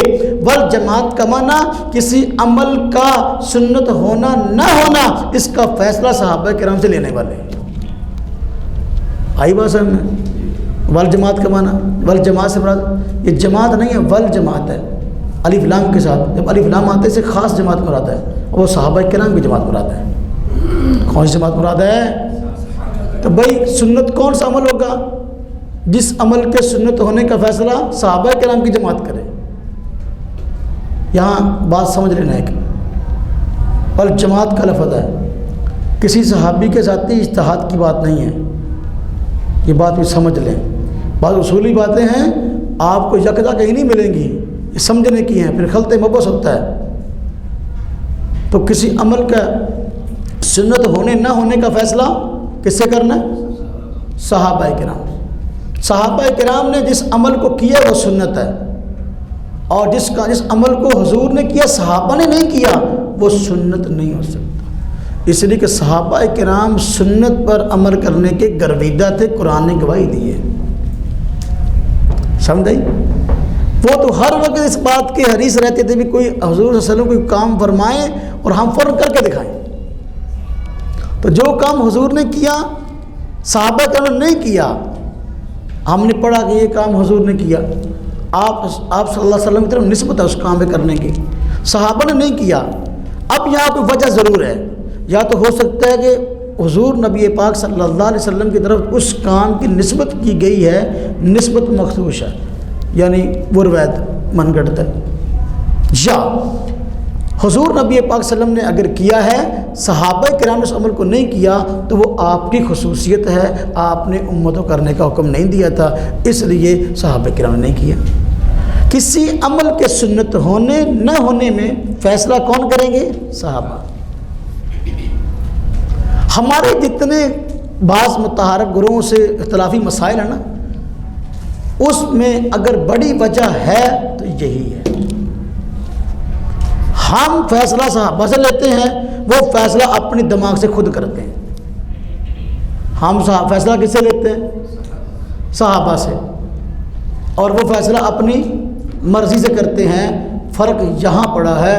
والجماعت کا معنی کسی عمل کا سنت ہونا نہ ہونا اس کا فیصلہ صحابہ کرام سے لینے والے۔ آئی بات سمجھ میں؟ والجماعت کا معنی، والجماعت سے مراد یہ جماعت نہیں ہے، والجماعت ہے الف لام کے ساتھ۔ جب الف لام آتے سے خاص جماعت مراد ہے، وہ صحابہ کرام کی جماعت مراد ہے۔ کون سی جماعت مراد ہے؟ تو بھائی سنت کون سا عمل ہوگا؟ جس عمل کے سنت ہونے کا فیصلہ صحابہ کرام کی جماعت کرے. یہاں بات سمجھ لینا ہے کہ اور جماعت کا لفظ ہے، کسی صحابی کے ذاتی اجتہاد کی بات نہیں ہے. یہ بات بھی سمجھ لیں. بعض اصولی باتیں ہیں آپ کو یکجا کہیں نہیں ملیں گی، یہ سمجھنے کی ہیں، پھر خلط مبوس ہوتا ہے. تو کسی عمل کا سنت ہونے نہ ہونے کا فیصلہ کس سے کرنا ہے؟ صحابہ کرام. صحابہ کرام نے جس عمل کو کیا وہ سنت ہے، اور جس عمل کو حضور نے کیا صحابہ نے نہیں کیا وہ سنت نہیں ہو سکتا. اس لیے کہ صحابہ کرام سنت پر عمل کرنے کے گرویدہ تھے، قرآن نے گواہی دی ہے. سمجھ وہ تو ہر وقت اس بات کے حریص رہتے تھے بھی کوئی حضور صلی اللہ علیہ وسلم کوئی کام فرمائیں اور ہم فوراً کر کے دکھائیں. تو جو کام حضور نے کیا صحابہ کرام نے نہیں کیا، ہم نے پڑھا کہ یہ کام حضور نے کیا، آپ صلی اللہ علیہ وسلم کی طرف نسبت ہے اس کام پہ کرنے کی، صحابہ نے نہیں کیا. اب یہاں پہ وجہ ضرور ہے، یا تو ہو سکتا ہے کہ حضور نبی پاک صلی اللہ علیہ وسلم کی طرف اس کام کی نسبت کی گئی ہے، نسبت مخصوص ہے، یعنی وہ روایت من گھڑت ہے. یا حضور نبی پاک صلی اللہ علیہ وسلم نے اگر کیا ہے صحابہ کرام نے اس عمل کو نہیں کیا تو وہ آپ کی خصوصیت ہے، آپ نے امتوں کرنے کا حکم نہیں دیا تھا، اس لیے صحابہ کرام نے نہیں کیا. کسی عمل کے سنت ہونے نہ ہونے میں فیصلہ کون کریں گے؟ صحابہ. ہمارے جتنے بعض متحرک گروہوں سے اختلافی مسائل ہیں نا، اس میں اگر بڑی وجہ ہے تو یہی ہے. ہم فیصلہ صحابہ سے لیتے ہیں، وہ فیصلہ اپنی دماغ سے خود کرتے ہیں. ہم فیصلہ کس سے لیتے ہیں؟ صحابہ سے، اور وہ فیصلہ اپنی مرضی سے کرتے ہیں. فرق یہاں پڑا ہے.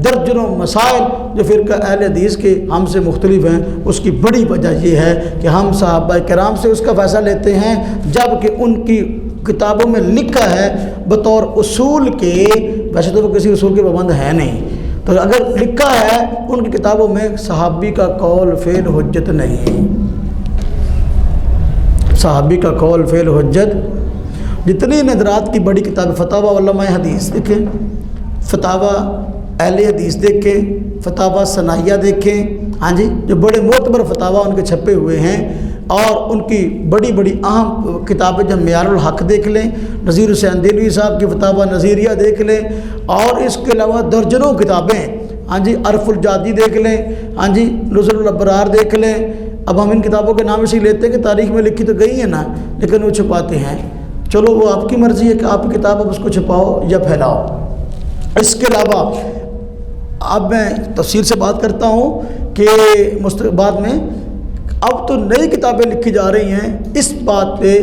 درجنوں مسائل جو فرقہ اہل حدیث کے ہم سے مختلف ہیں، اس کی بڑی وجہ یہ ہے کہ ہم صحابہ کرام سے اس کا فیصلہ لیتے ہیں جبکہ ان کی کتابوں میں لکھا ہے بطور اصول کے. ویسے تو وہ کسی اصول کے پابند ہے نہیں، تو اگر لکھا ہے ان کی کتابوں میں صحابی کا قول فعل حجت نہیں. صحابی کا قول فعل حجت. جتنی نظرات کی بڑی کتاب فتاوی علماء حدیث دیکھیں، فتاوی اہل حدیث دیکھیں، فتاوی ثنائیہ دیکھیں، ہاں جی، جو بڑے معتبر فتاوی ان کے چھپے ہوئے ہیں، اور ان کی بڑی بڑی اہم کتابیں جو معیار الحق دیکھ لیں، نذیر حسین دہلوی صاحب کی فتاوی نظیریہ دیکھ لیں، اور اس کے علاوہ درجنوں کتابیں، ہاں جی، عرف الجادی دیکھ لیں، ہاں جی، نزل الابرار دیکھ لیں. اب ہم ان کتابوں کے نام اسی لیتے ہیں کہ تاریخ میں لکھی تو گئی ہیں نا، لیکن وہ چھپاتے ہیں. چلو وہ آپ کی مرضی ہے کہ آپ کی کتاب اب اس کو چھپاؤ یا پھیلاؤ. اس کے علاوہ اب میں تفصیل سے بات کرتا ہوں کہ بعد میں اب تو نئی کتابیں لکھی جا رہی ہیں، اس بات پہ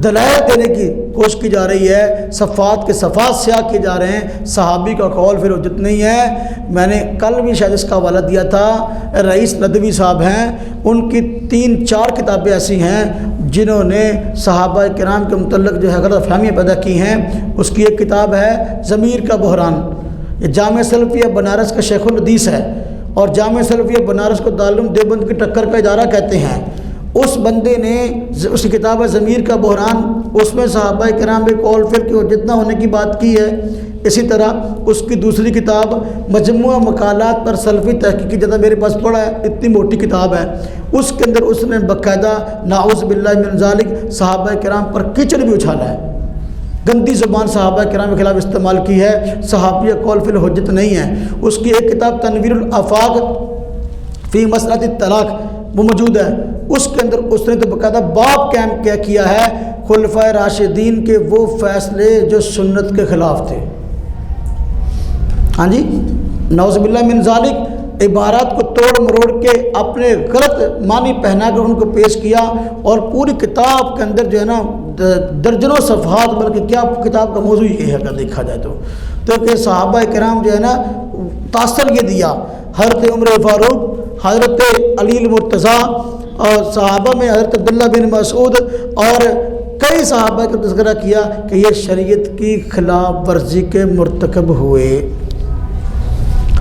دلائل دینے کی کوشش کی جا رہی ہے، صفات کے صفات سیاہ کیے جا رہے ہیں. صحابی کا قول پھر حجت نہیں ہے. میں نے کل بھی شاید اس کا حوالہ دیا تھا. رئیس ندوی صاحب ہیں، ان کی 3-4 کتابیں ایسی ہیں جنہوں نے صحابہ کرام کے متعلق جو ہے غلط فہمیاں پیدا کی ہیں. اس کی ایک کتاب ہے ضمیر کا بحران. یہ جامع سلفیہ بنارس کا شیخ الحدیث ہے، اور جامع سلفیہ بنارس کو دارالعلوم دیوبند کی ٹکر کا ادارہ کہتے ہیں. اس بندے نے اس کی کتاب ہے ضمیر کا بحران، اس میں صحابہ کرام کے قول فعل کی جتنا ہونے کی بات کی ہے. اسی طرح اس کی دوسری کتاب مجموعہ مقالات پر سلفی تحقیقی جتنا میرے پاس پڑھا ہے، اتنی موٹی کتاب ہے. اس کے اندر اس نے باقاعدہ نعوذ باللہ من ذالک صحابہ کرام پر کیچڑ بھی اچھالا ہے، گندی زبان صحابہ کرام کے خلاف استعمال کی ہے. صحابی قول فعل حجت نہیں ہے. اس کی ایک کتاب تنویر الافاق فی مسئلۃ الطلاق وہ موجود ہے. اس کے اندر اس نے تو باقاعدہ باب قائم کیا ہے خلفائے راشدین کے وہ فیصلے جو سنت کے خلاف تھے. ہاں جی، نعوذ باللہ من ذالک عبارات کو توڑ مروڑ کے اپنے غلط معنی پہنا کر ان کو پیش کیا، اور پوری کتاب کے اندر جو ہے نا درجنوں صفحات، بلکہ کیا کتاب کا موضوع یہ ہے اگر دیکھا جائے تو کہ صحابہ کرام جو ہے نا تاثر یہ دیا. حضرت عمر فاروق، حضرت علی المرتضیٰ، اور صحابہ میں حضرت عبداللہ بن مسعود، اور کئی صحابہ کا تذکرہ کیا کہ یہ شریعت کی خلاف ورزی کے مرتکب ہوئے.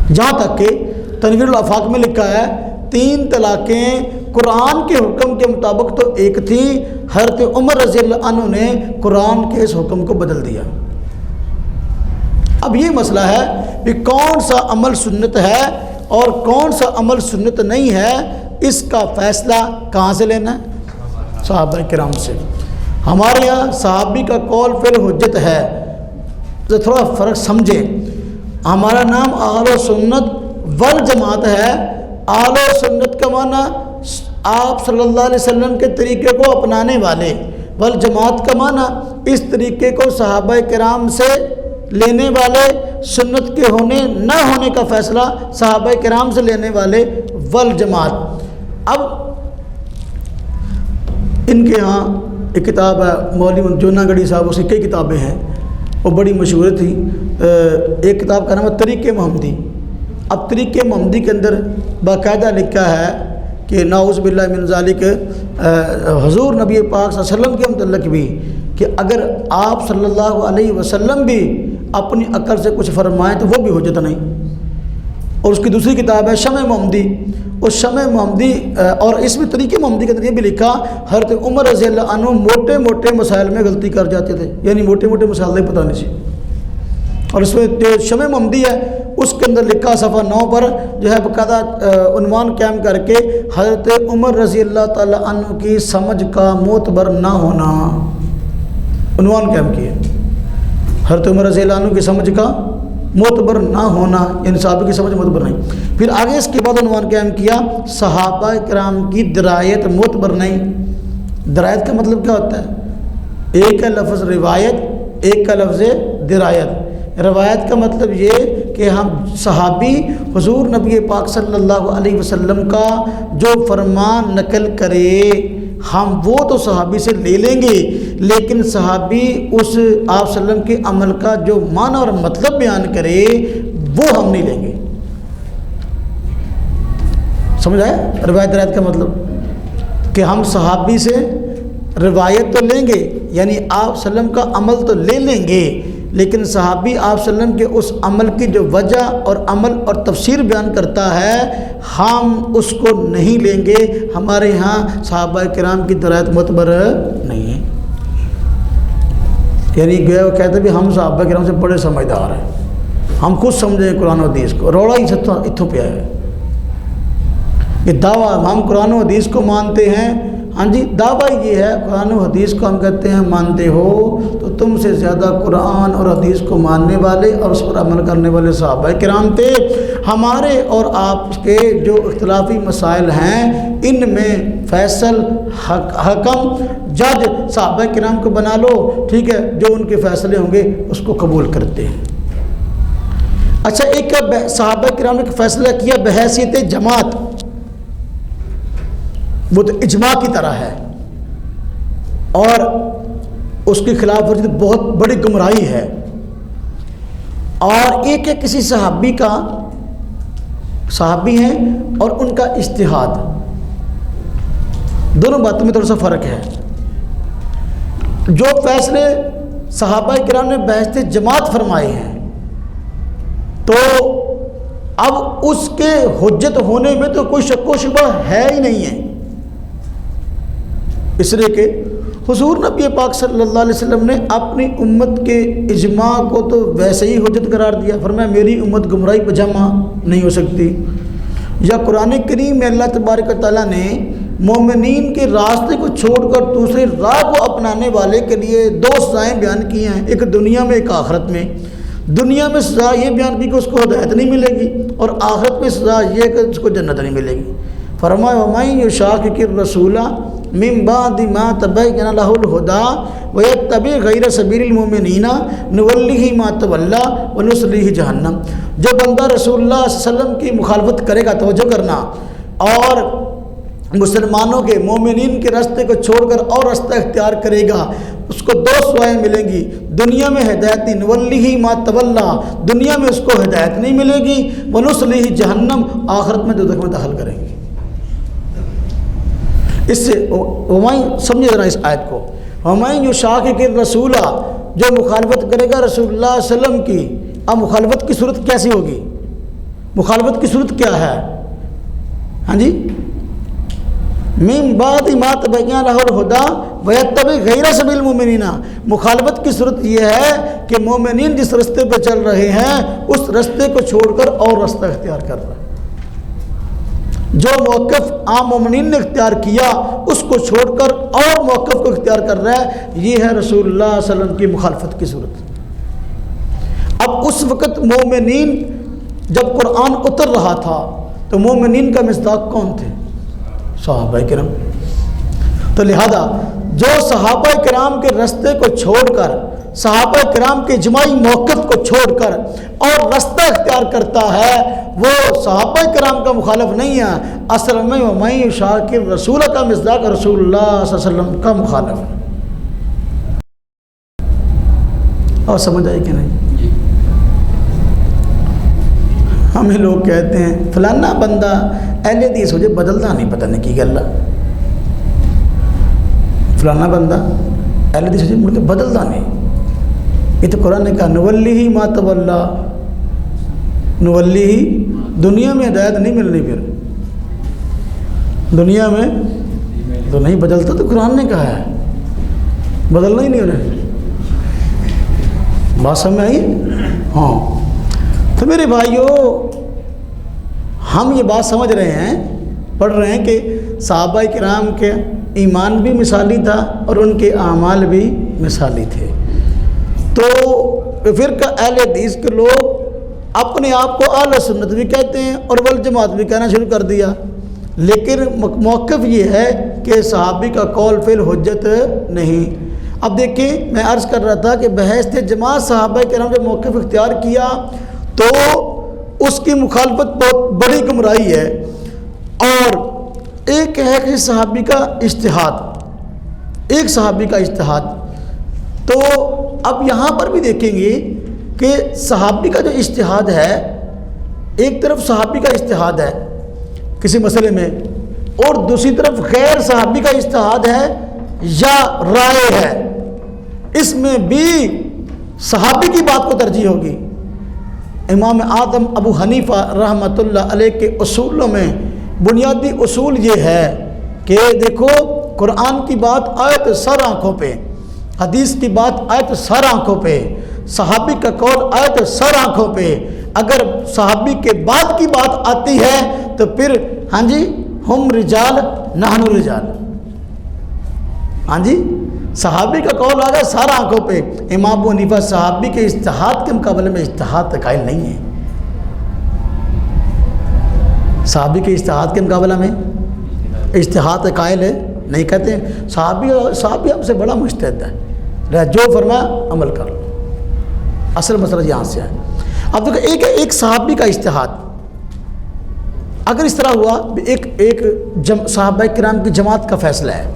جہاں تک کہ تنویر الافاق میں لکھا ہے 3 طلاقیں قرآن کے حکم کے مطابق تو ایک تھی، حضرت عمر رضی اللہ عنہ نے قرآن کے اس حکم کو بدل دیا۔ اب یہ مسئلہ ہے کہ کون سا عمل سنت ہے اور کون سا عمل سنت نہیں ہے، اس کا فیصلہ کہاں سے لینا ہے؟ صحابہ کرام سے۔ ہمارے یہاں صحابی کا قول فعل حجت ہے، تو تھوڑا فرق سمجھیں۔ ہمارا نام اہل و سنت والجماعت ہے۔ اہل و سنت کا معنی آپ صلی اللہ علیہ وسلم کے طریقے کو اپنانے والے، والجماعت کا معنی اس طریقے کو صحابہ کرام سے لینے والے، سنت کے ہونے نہ ہونے کا فیصلہ صحابہ کرام سے لینے والے، والجماعت۔ اب ان کے ہاں ایک کتاب ہے مولوی جونا گڑھی صاحب، اس کی کئی کتابیں ہیں، وہ بڑی مشہور تھی۔ ایک کتاب کا نام ہے طریق محمدی۔ اب طریق محمدی کے اندر باقاعدہ لکھا ہے کہ نعوذ باللہ من ذالک، حضور نبی پاک صلی اللہ علیہ وسلم کے متعلق بھی، کہ اگر آپ صلی اللہ علیہ وسلم بھی اپنی عقل سے کچھ فرمائیں تو وہ بھی حجت نہیں۔ اور اس کی دوسری کتاب ہے شمع محمدی۔ اس شمع محمدی اور اس میں طریق محمدی کے اندر یہ بھی لکھا، حضرت عمر رضی اللہ عنہ موٹے موٹے مسائل میں غلطی کر جاتے تھے، یعنی موٹے موٹے مسائل نہیں پتہ نہیں سی۔ اور اس میں جو شمع محمدی ہے اس کے اندر لکھا صفحہ 9 پر جو ہے باقاعدہ عنوان قائم کر کے حضرت عمر رضی اللہ تعالی عنہ کی سمجھ کا معتبر نہ ہونا، عنوان قائم کیا، حضرت عمر رضی اللہ عنہ کی سمجھ کا معتبر نہ ہونا، یعنی صحابہ کی سمجھ معتبر نہیں۔ پھر آگے اس کے بعد عنوان قائم کیا صحابہ کرام کی درایت معتبر نہیں۔ درایت کا مطلب کیا ہوتا ہے؟ ایک کا لفظ روایت، ایک کا لفظ درایت۔ روایت کا مطلب یہ کہ ہم صحابی حضور نبی پاک صلی اللہ علیہ وسلم کا جو فرمان نقل کرے ہم وہ تو صحابی سے لے لیں گے، لیکن صحابی اس آپ صلی اللہ علیہ وسلم کے عمل کا جو معنی اور مطلب بیان کرے وہ ہم نہیں لیں گے۔ سمجھ آئے روایت درایت کا مطلب؟ کہ ہم صحابی سے روایت تو لیں گے، یعنی آپ صلی اللہ علیہ وسلم کا عمل تو لے لیں گے، لیکن صحابی آپ صلی اللہ علیہ وسلم کے اس عمل کی جو وجہ اور عمل اور تفسیر بیان کرتا ہے ہم اس کو نہیں لیں گے۔ ہمارے ہاں صحابہ کرام کی درایت معتبر نہیں ہے۔ یعنی گویا وہ کہتے بھی ہم صحابہ کرام سے بڑے سمجھدار ہیں، ہم خود سمجھیں قرآن و حدیث کو۔ روڑا ہی اتھوں پہ ہے یہ دعویٰ، ہم قرآن و حدیث کو مانتے ہیں۔ ہاں جی، دعویٰ یہ ہے قرآن و حدیث کو ہم کہتے ہیں مانتے ہو تو تم سے زیادہ قرآن اور حدیث کو ماننے والے اور اس پر عمل کرنے والے صحابہ کرام تھے۔ ہمارے اور آپ کے جو اختلافی مسائل ہیں ان میں فیصل حکم جج صحابہ کرام کو بنا لو، ٹھیک ہے، جو ان کے فیصلے ہوں گے اس کو قبول کرتے ہیں۔ اچھا، ایک صحابہ کرام نے فیصلہ کیا بحیثیت جماعت، وہ تو اجماع کی طرح ہے، اور اس کی خلاف ورزی بہت بڑی گمراہی ہے۔ اور ایک ہے کسی صحابی کا، صحابی ہیں اور ان کا اجتہاد، دونوں باتوں میں تھوڑا سا فرق ہے۔ جو فیصلے صحابہ کرام نے بحث جماعت فرمائے ہیں تو اب اس کے حجت ہونے میں تو کوئی شک و شبہ ہے ہی نہیں ہے، اس لیے کہ حضور نبی پاک صلی اللہ علیہ وسلم نے اپنی امت کے اجماع کو تو ویسے ہی حجت قرار دیا، فرمایا میری امت گمراہی پہ جمع نہیں ہو سکتی۔ یا قرآن کریم میں اللہ تبارک و تعالیٰ نے مومنین کے راستے کو چھوڑ کر دوسرے راہ کو اپنانے والے کے لیے دو سزائیں بیان کی ہیں، ایک دنیا میں ایک آخرت میں۔ دنیا میں سزا یہ بیان کی کہ اس کو ہدایت نہیں ملے گی، اور آخرت میں سزا یہ کہ اس کو جنت نہیں ملے گی۔ فرمایا وَمَن يُشَاقِقِ الرَّسُولَ مِن بَعْدِ مَا تَبَيَّنَ لَهُ الْهُدَىٰ وَيَتَّبِعْ غَيْرَ سَبِيلِ الْمُؤْمِنِينَ نُوَلِّهِ مَا تَوَلَّىٰ وَنُصْلِهِ جَهَنَّمَ۔ جو بندہ رسول اللہ صلی اللہ علیہ وسلم کی مخالفت کرے گا، توجہ کرنا، اور مسلمانوں کے مومنین کے راستے کو چھوڑ کر اور راستہ اختیار کرے گا، اس کو دو سزائیں ملیں گی۔ دنیا میں ہدایت نہیں، نُوَلِّهِ مَا تَوَلَّىٰ، دنیا میں اس کو ہدایت نہیں ملے گی، وَنُصْلِهِ جَهَنَّمَ، آخرت میں دوزخ میں داخل کریں گے۔ اس سے سمجھے ذرا اس آیت کو، وَمَن يُشَاقِقِ الرَّسُولَ، جو مخالفت کرے گا رسول اللہ صلی اللہ علیہ وسلم کی۔ اب مخالفت کی صورت کیسی ہوگی؟ مخالفت کی صورت کیا ہے؟ ہاں جی، من بعد ما تبین لہ الہدی ویتبع غیر سبیل المؤمنین، مخالفت کی صورت یہ ہے کہ مومنین جس رستے پہ چل رہے ہیں اس رستے کو چھوڑ کر اور رستہ اختیار کر رہا ہے۔ جو موقف عام مومنین نے اختیار کیا اس کو چھوڑ کر اور موقف کو اختیار کر رہا ہے، یہ ہے رسول اللہ صلی اللہ علیہ وسلم کی مخالفت کی صورت۔ اب اس وقت مومنین جب قرآن اتر رہا تھا تو مومنین کا مصداق کون تھے؟ صحابہ کرام۔ تو لہذا جو صحابہ کرام کے رستے کو چھوڑ کر، صحابہ کرام کے اجماعی موقف کو چھوڑ کر اور رستہ اختیار کرتا ہے وہ صحابہ کرام کا مخالف نہیں ہے، اصل میں وَمَن يُشَاقِقِ الرَّسُولَ کا مصداق رسول اللہ صلی اللہ علیہ وسلم کا مخالف ہے۔ اور سمجھ آئی کہ نہیں؟ ہمیں لوگ کہتے ہیں فلانا بندہ اہل حدیث ہو جائے بدلتا نہیں، پتہ نہیں کی گل ہے، فلانا بندہ اہل حدیث ہو جائے مڑ کے بدلتا نہیں۔ یہ تو قرآن نے کہا نولیہ ما تولی، نولیہ، دنیا میں ہدایت نہیں ملنی، پھر دنیا میں تو نہیں بدلتا، تو قرآن نے کہا ہے بدلنا ہی نہیں انہیں۔ بات سمجھ آئی؟ ہاں۔ تو میرے بھائیوں ہم یہ بات سمجھ رہے ہیں، پڑھ رہے ہیں کہ صحابہ کرام کے ایمان بھی مثالی تھا اور ان کے اعمال بھی مثالی تھے۔ تو پھر اہل حدیث کے لوگ اپنے آپ کو اہل سنت بھی کہتے ہیں اور والجماعت بھی کہنا شروع کر دیا، لیکن موقف یہ ہے کہ صحابی کا قول فعل حجت نہیں۔ اب دیکھیں میں عرض کر رہا تھا کہ بحیثیت جماعت صحابہ کرام نے موقف اختیار کیا تو اس کی مخالفت بہت بڑی گمراہی ہے، اور ایک ہے کہ صحابی کا اجتہاد، ایک صحابی کا اجتہاد۔ تو اب یہاں پر بھی دیکھیں گے کہ صحابی کا جو اجتہاد ہے، ایک طرف صحابی کا اجتہاد ہے کسی مسئلے میں اور دوسری طرف غیر صحابی کا اجتہاد ہے یا رائے ہے، اس میں بھی صحابی کی بات کو ترجیح ہوگی۔ امام اعظم ابو حنیفہ رحمۃ اللہ علیہ کے اصولوں میں بنیادی اصول یہ ہے کہ دیکھو قرآن کی بات آئے تو سر آنکھوں پہ، حدیث کی بات آئے تو سر آنکھوں پہ، صحابی کا قول آئے تو سر آنکھوں پہ۔ اگر صحابی کے بعد کی بات آتی ہے تو پھر ہاں جی ہم رجال نحن رجال، ہاں جی صحابی کا قول آ گیا سر آنکھوں پہ۔ امام ابو حنیفہ صحابی کے اجتہاد کے مقابلے میں اجتہاد قائل نہیں ہے، صحابی کے اجتہاد کے مقابلہ میں اجتہاد قائل ہے نہیں، کہتے ہیں صحابی ہم سے بڑا مجتہد ہے، جو فرمایا عمل کر لو۔ اصل مسئلہ یہاں سے ہے۔ اب دیکھو ایک صحابی کا اجتہاد اگر اس طرح ہوا، ایک صحابہ کرام کی جماعت کا فیصلہ ہے،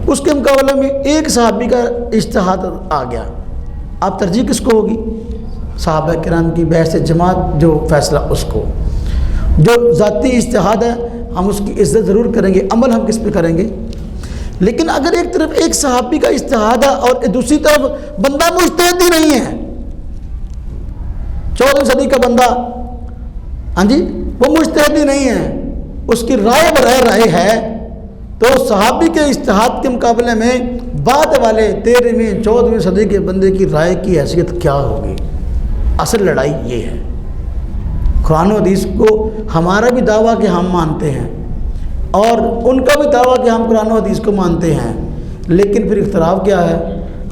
اس کے مقابلے میں ایک صحابی کا اجتہاد آ گیا، اب ترجیح کس کو ہوگی؟ صحابہ کرام کی بحث جماعت جو فیصلہ، اس کو جو ذاتی اجتہاد ہے ہم اس کی عزت ضرور کریں گے، عمل ہم کس پہ کریں گے۔ لیکن اگر ایک طرف ایک صحابی کا اجتہاد ہے اور دوسری طرف بندہ مجتہد ہی نہیں ہے، 14ویں صدی کا بندہ، ہاں جی وہ مجتہد ہی نہیں ہے، اس کی رائے برائے رائے ہے، تو صحابی کے اجتہاد کے مقابلے میں بعد والے 13ویں 14ویں صدی کے بندے کی رائے کی حیثیت کیا ہوگی؟ اصل لڑائی یہ ہے۔ قرآن و حدیث کو ہمارا بھی دعویٰ کہ ہم مانتے ہیں اور ان کا بھی دعویٰ کہ ہم قرآن و حدیث کو مانتے ہیں، لیکن پھر اختلاف کیا ہے؟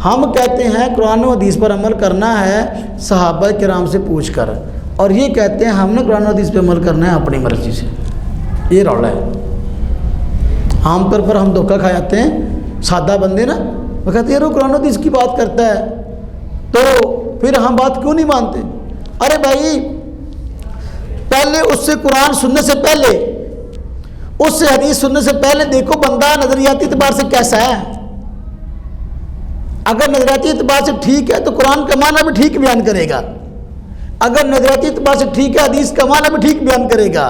ہم کہتے ہیں قرآن و حدیث پر عمل کرنا ہے صحابہ کرام سے پوچھ کر، اور یہ کہتے ہیں ہم نے قرآن و حدیث پہ عمل کرنا ہے اپنی مرضی سے۔ یہ رولا ہے۔ عام طور پر ہم دھوکہ کھا جاتے ہیں، سادہ بندے نا وہ کہتے ہیں وہ قرآن و حدیث کی بات کرتا ہے تو پھر ہم بات کیوں نہیں مانتے؟ ارے بھائی پہلے اس سے قرآن سننے سے پہلے، اس سے حدیث سننے سے پہلے دیکھو بندہ نظریاتی اعتبار سے کیسا ہے۔ اگر نظریاتی اعتبار سے ٹھیک ہے تو قرآن کا معنی بھی ٹھیک بیان کرے گا، اگر نظریاتی اعتبار سے ٹھیک ہے حدیث کا معنی بھی ٹھیک بیان کرے گا،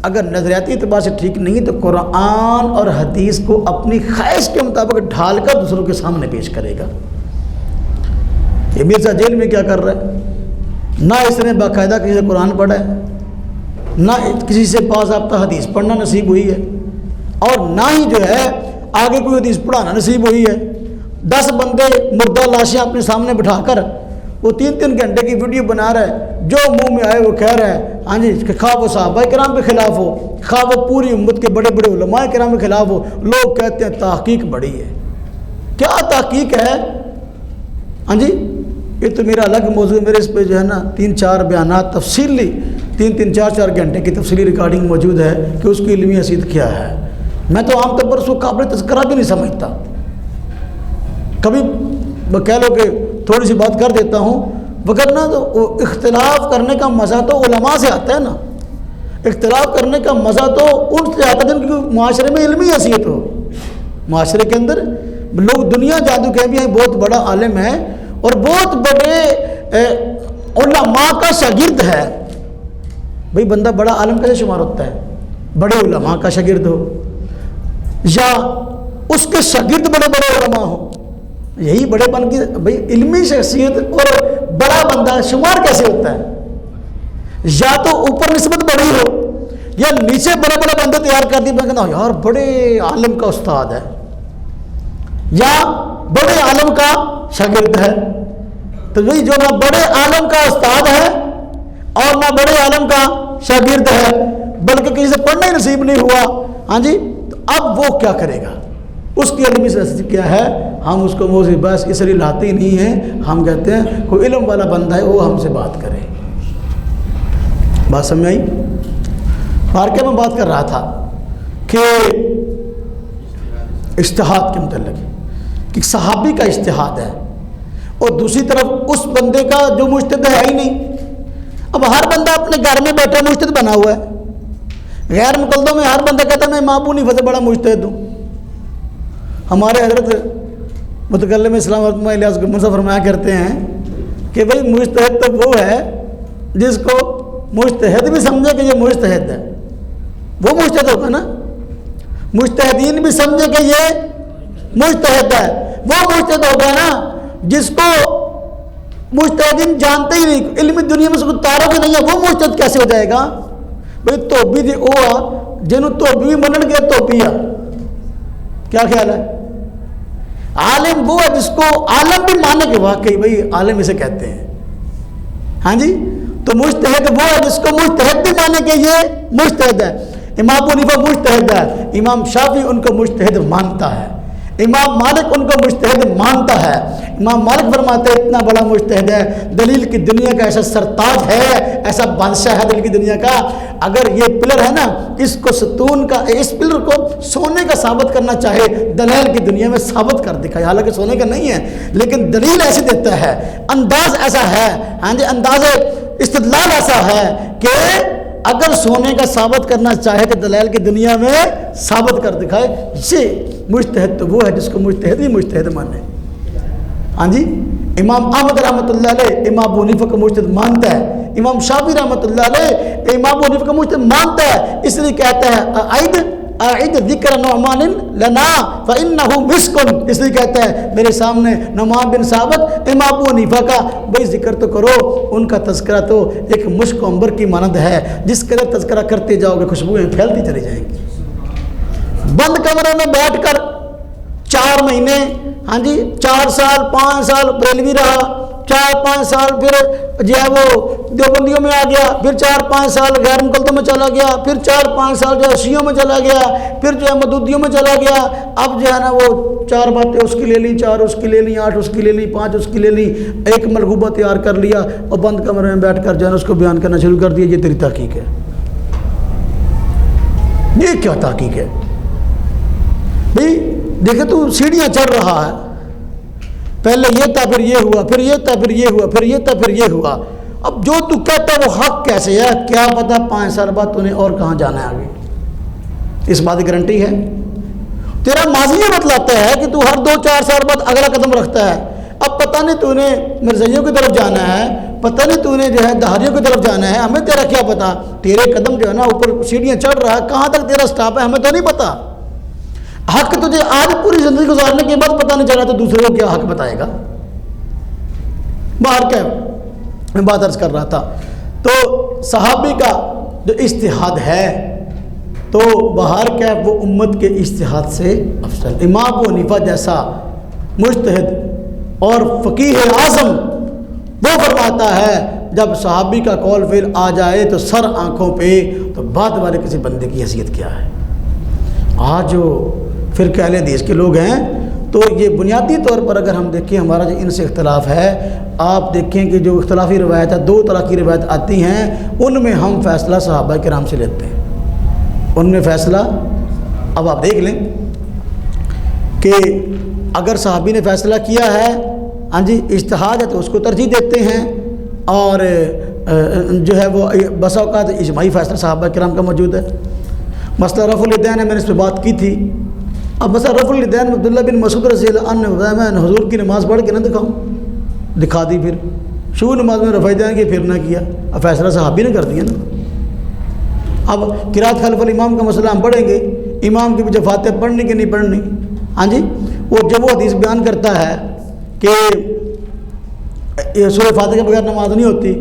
اگر نظریاتی اعتبار سے ٹھیک نہیں تو قرآن اور حدیث کو اپنی خواہش کے مطابق ڈھال کر دوسروں کے سامنے پیش کرے گا۔ یہ مرزا جیل میں کیا کر رہا ہے؟ نہ اس نے باقاعدہ کسی سے قرآن پڑھا ہے، نہ کسی سے باضابطہ حدیث پڑھنا نصیب ہوئی ہے، اور نہ ہی جو ہے آگے کوئی حدیث پڑھانا نصیب ہوئی ہے۔ 10 بندے مردہ لاشیں اپنے سامنے بٹھا کر وہ 3 گھنٹے کی ویڈیو بنا رہا ہے، جو منہ میں آئے وہ کہہ رہا ہے، ہاں جی، کہ خواہ وہ صحابہ کرام کے خلاف ہو، خواہ وہ پوری امت کے بڑے بڑے علماء کرام کے خلاف ہو، لوگ کہتے ہیں تحقیق بڑی ہے۔ کیا تحقیق ہے؟ ہاں جی، یہ تو میرا الگ موضوع ہے، میرے اس پہ جو ہے نا 3-4 بیانات تفصیلی 3-4 گھنٹے کی تفصیلی ریکارڈنگ موجود ہے کہ اس کی علمی حیثیت کیا ہے۔ میں تو عام طور پر اس کو قابل تذکرہ بھی نہیں سمجھتا، کبھی کہہ لو کہ تھوڑی سی بات کر دیتا ہوں، وگرنہ تو اختلاف کرنے کا مزہ تو علماء سے آتا ہے نا، اختلاف کرنے کا مزہ تو ان سے آتا ہے جن کی معاشرے میں علمی حیثیت ہو۔ معاشرے کے اندر لوگ دنیا جادو کہ بھی ہیں بہت بڑا عالم ہے اور بہت بڑے علماء کا شاگرد ہے، بھئی بندہ بڑا عالم کیسے شمار ہوتا ہے؟ بڑے علماء کا شاگرد ہو یا اس کے شاگرد بڑے بڑے علماء ہوں، یہی بڑے پن کی بھئی علمی شخصیت اور بڑا بندہ شمار کیسے ہوتا ہے؟ یا تو اوپر نسبت بڑی ہو یا نیچے بڑے بڑے بندے تیار کر دی، میں کہتا ہوں یار بڑے عالم کا استاد ہے یا بڑے عالم کا شاگرد ہے۔ تو وہی جو نہ بڑے عالم کا استاد ہے اور نہ بڑے عالم کا شاگرد ہے، بلکہ کسی سے پڑھنا ہی نصیب نہیں ہوا، ہاں جی، تو اب وہ کیا کرے گا؟ اس کی علمی حیثیت کیا ہے؟ ہم اس کو موضوع بحث اس لیے لاتے ہی نہیں ہیں، ہم کہتے ہیں کوئی علم والا بندہ ہے وہ ہم سے بات کرے۔ بات سمجھ آئی؟ واقعہ میں بات کر رہا تھا کہ اجتہاد کے متعلق کہ صحابی کا اجتہاد ہے اور دوسری طرف اس بندے کا جو مجتہد ہے ہی نہیں۔ اب ہر بندہ اپنے گھر میں بیٹھا مجتہد بنا ہوا ہے، غیر مقلدوں میں ہر بندہ کہتا ہے میں امام ابو حنیفہ سے بڑا مجتہد ہوں۔ ہمارے حضرت متکلم اسلام رحمۃ اللہ علیہ وسلم فرمایا کرتے ہیں کہ بھئی مجتہد تو وہ ہے جس کو مجتہد بھی سمجھے کہ یہ مجتہد ہے، وہ مجتہد ہوگا نا۔ مجتہدین بھی سمجھے کہ یہ مجتہد ہے، وہ مجتہد ہوگا نا جس کو مجتہدین جانتے ہی نہیں، علمی دنیا میں سب تعارف نہیں ہے، وہ مجتہد کیسے ہو جائے گا؟ بھئی توبی دی او جنہوں توبی بھی منن گیا توبی آ، کیا خیال ہے؟ عالم وہ ہے جس کو عالم بھی مانے کہ واقعی بھئی عالم اسے کہتے ہیں، ہاں جی، تو مجتہد وہ ہے جس کو مجتہد بھی مانے کہ یہ مجتہد ہے۔ امام ابو حنیفہ مجتہد ہے، امام شافعی ان کو مجتہد مانتا ہے، امام مالک ان کو مجتہد مانتا ہے۔ امام مالک فرماتے ہیں اتنا بڑا مجتہد ہے، دلیل کی دنیا کا ایسا سرتاج ہے، ایسا بادشاہ ہے دلیل کی دنیا کا، اگر یہ پلر ہے نا اس کو ستون کا، اس پلر کو سونے کا ثابت کرنا چاہے دلیل کی دنیا میں ثابت کر دکھائے، حالانکہ سونے کا نہیں ہے لیکن دلیل ایسی دیتا ہے، انداز ایسا ہے، ہاں جی، انداز استدلال ایسا ہے کہ اگر سونے کا ثابت کرنا چاہے تو دلائل کی دنیا میں ثابت کر دکھائے۔ یہ مجتہد تو وہ ہے جس کو مجتہد ہی مجتہد مانے، ہاں جی۔ امام احمد رحمۃ اللہ علیہ امام ابو حنیفہ کو مجتہد مانتا ہے، امام شافعی رحمۃ اللہ علیہ امام ابو حنیفہ کو مجتہد مانتا ہے، اس لیے کہتا ہے اعید ذکر نعمان لنا فانہ مسک، اس لیے کہتا ہے میرے سامنے نعمان بن ثابت امام ابو حنیفہ کا بھائی ذکر تو کرو، ان کا تذکرہ تو ایک مشک و عنبر کی مانند ہے، جس قدر تذکرہ کرتے جاؤ گے خوشبوئیں پھیلتی چلی جائیں گی۔ بند کمرے میں بیٹھ کر 4 مہینے، ہاں جی، 4 سال 5 سال بریلوی رہا، 4-5 سال پھر جو ہے وہ دیوبندیوں میں آ گیا، پھر 4-5 سال غیر مقلدوں میں چلا گیا، پھر 4-5 سال جو ہے شیعوں میں چلا گیا، پھر جو ہے مدودیوں میں چلا گیا، اب جو ہے نا وہ 4 باتیں اس کی لے لی، 4 اس کی لے لی، 8 اس کی لے لی، 5 اس کی لے لی، ایک ملغوبہ تیار کر لیا اور بند کمرے میں بیٹھ کر جو ہے نا اس کو بیان کرنا شروع کر دیا۔ یہ تیری تحقیق ہے؟ یہ کیا تحقیق ہے بھئی؟ دیکھیں تو سیڑھیاں چڑھ رہا ہے، پہلے یہ تھا پھر یہ ہوا، پھر یہ تھا پھر یہ ہوا، پھر یہ تھا پھر یہ ہوا، اب جو تو کہتا ہے وہ حق کیسے ہے؟ کیا پتا 5 سال بعد تو نے اور کہاں جانا ہے آگے، اس بات کی گارنٹی ہے؟ تیرا ماضی یہ بتلاتا ہے کہ تو ہر 2-4 سال بعد اگلا قدم رکھتا ہے، اب پتہ نہیں تو نے مرزائیوں کی طرف جانا ہے، پتہ نہیں تو نے جو ہے دہاریوں کی طرف جانا ہے، ہمیں تیرا کیا پتا؟ تیرے قدم جو ہے نا اوپر سیڑھیاں چڑھ رہا ہے، کہاں تک تیرا سٹاپ ہے ہمیں تو نہیں پتا۔ حق تجھے آج پوری زندگی گزارنے کے بعد پتہ نہیں چلا تو دوسرے کو کیا حق بتائے گا؟ باہر کیا میں بات عرض کر رہا تھا، تو صحابی کا جو اجتہاد ہے تو بہر کیف وہ امت کے اجتہاد سے افضل۔ امام ابو حنیفہ جیسا مجتہد اور فقیہ اعظم وہ فرماتا ہے جب صحابی کا قول فعل آ جائے تو سر آنکھوں پہ، تو بعد والے کسی بندے کی حیثیت کیا ہے۔ آج جو فرقہ اہل حدیث کے لوگ ہیں تو یہ بنیادی طور پر اگر ہم دیکھیں ہمارا جو ان سے اختلاف ہے، آپ دیکھیں کہ جو اختلافی روایت ہے، 2 طرح کی روایت آتی ہیں، ان میں ہم فیصلہ صحابہ کرام سے لیتے ہیں، ان میں فیصلہ اب آپ دیکھ لیں کہ اگر صحابی نے فیصلہ کیا ہے، ہاں جی اجتہاد ہے تو اس کو ترجیح دیتے ہیں، اور جو ہے وہ بسا اوقات اجماعی فیصلہ صحابہ کرام کا موجود ہے۔ مسئلہ رفع الیدین ہے، میں نے اس پہ بات کی تھی۔ اب مسئلہ رفع الیدین میں عبداللہ بن مسعود رضی اللہ عنہ نے بتایا میں حضور کی نماز پڑھ کے نہ دکھاؤں، دکھا دی، پھر شروع نماز میں رفع الیدین کی پھر نہ کیا، اب فیصلہ صحابی نے کر دیا نا۔ اب قرات خلف الامام کا مسئلہ ہم پڑھیں گے، امام کے پیچھے فاتحہ پڑھنی کہ نہیں پڑھنی، ہاں جی وہ جب وہ حدیث بیان کرتا ہے کہ سورہ فاتحہ کے بغیر نماز نہیں ہوتی،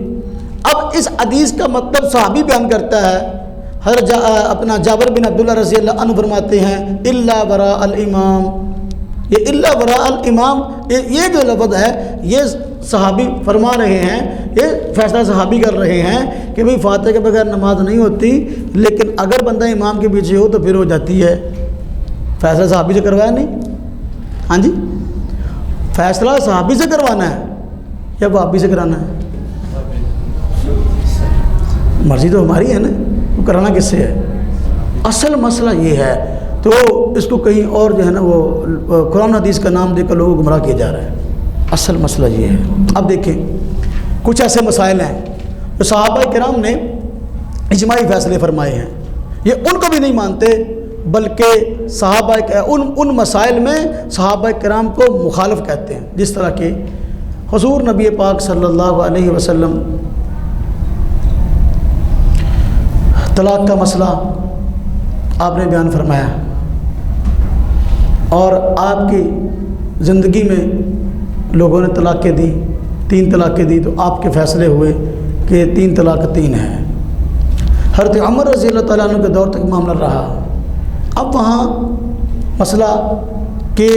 اب اس حدیث کا مطلب صحابی بیان کرتا ہے، حضرت اپنا جابر بن عبداللہ رضی اللہ عنہ فرماتے ہیں الا وراء الامام، یہ الا وراء الامام یہ جو لفظ ہے یہ صحابی فرما رہے ہیں، یہ فیصلہ صحابی کر رہے ہیں کہ بھئی فاتحہ کے بغیر نماز نہیں ہوتی، لیکن اگر بندہ امام کے پیچھے ہو تو پھر ہو جاتی ہے۔ فیصلہ صحابی سے کروایا نہیں، ہاں جی فیصلہ صحابی سے کروانا ہے یا وہابی سے کرانا ہے؟ مرضی تو ہماری ہے نا، وہ کرانا کس سے ہے؟ اصل مسئلہ یہ ہے، تو اس کو کہیں اور جو ہے نا وہ قرآن حدیث کا نام دے کر لوگوں کو گمراہ کیا جا رہا ہے۔ اصل مسئلہ یہ ہے۔ اب دیکھیں کچھ ایسے مسائل ہیں جو صحابہ کرام نے اجماعی فیصلے فرمائے ہیں، یہ ان کو بھی نہیں مانتے، بلکہ صحابہ ان مسائل میں صحابہ کرام کو مخالف کہتے ہیں، جس طرح کہ حضور نبی پاک صلی اللہ علیہ وسلم طلاق کا مسئلہ آپ نے بیان فرمایا، اور آپ کی زندگی میں لوگوں نے طلاقیں دی، 3 طلاقیں دی، تو آپ کے فیصلے ہوئے کہ 3 طلاق 3 ہیں۔ حضرت عمر رضی اللہ تعالیٰ عنہ کے دور تک معاملہ رہا۔ اب وہاں مسئلہ کہ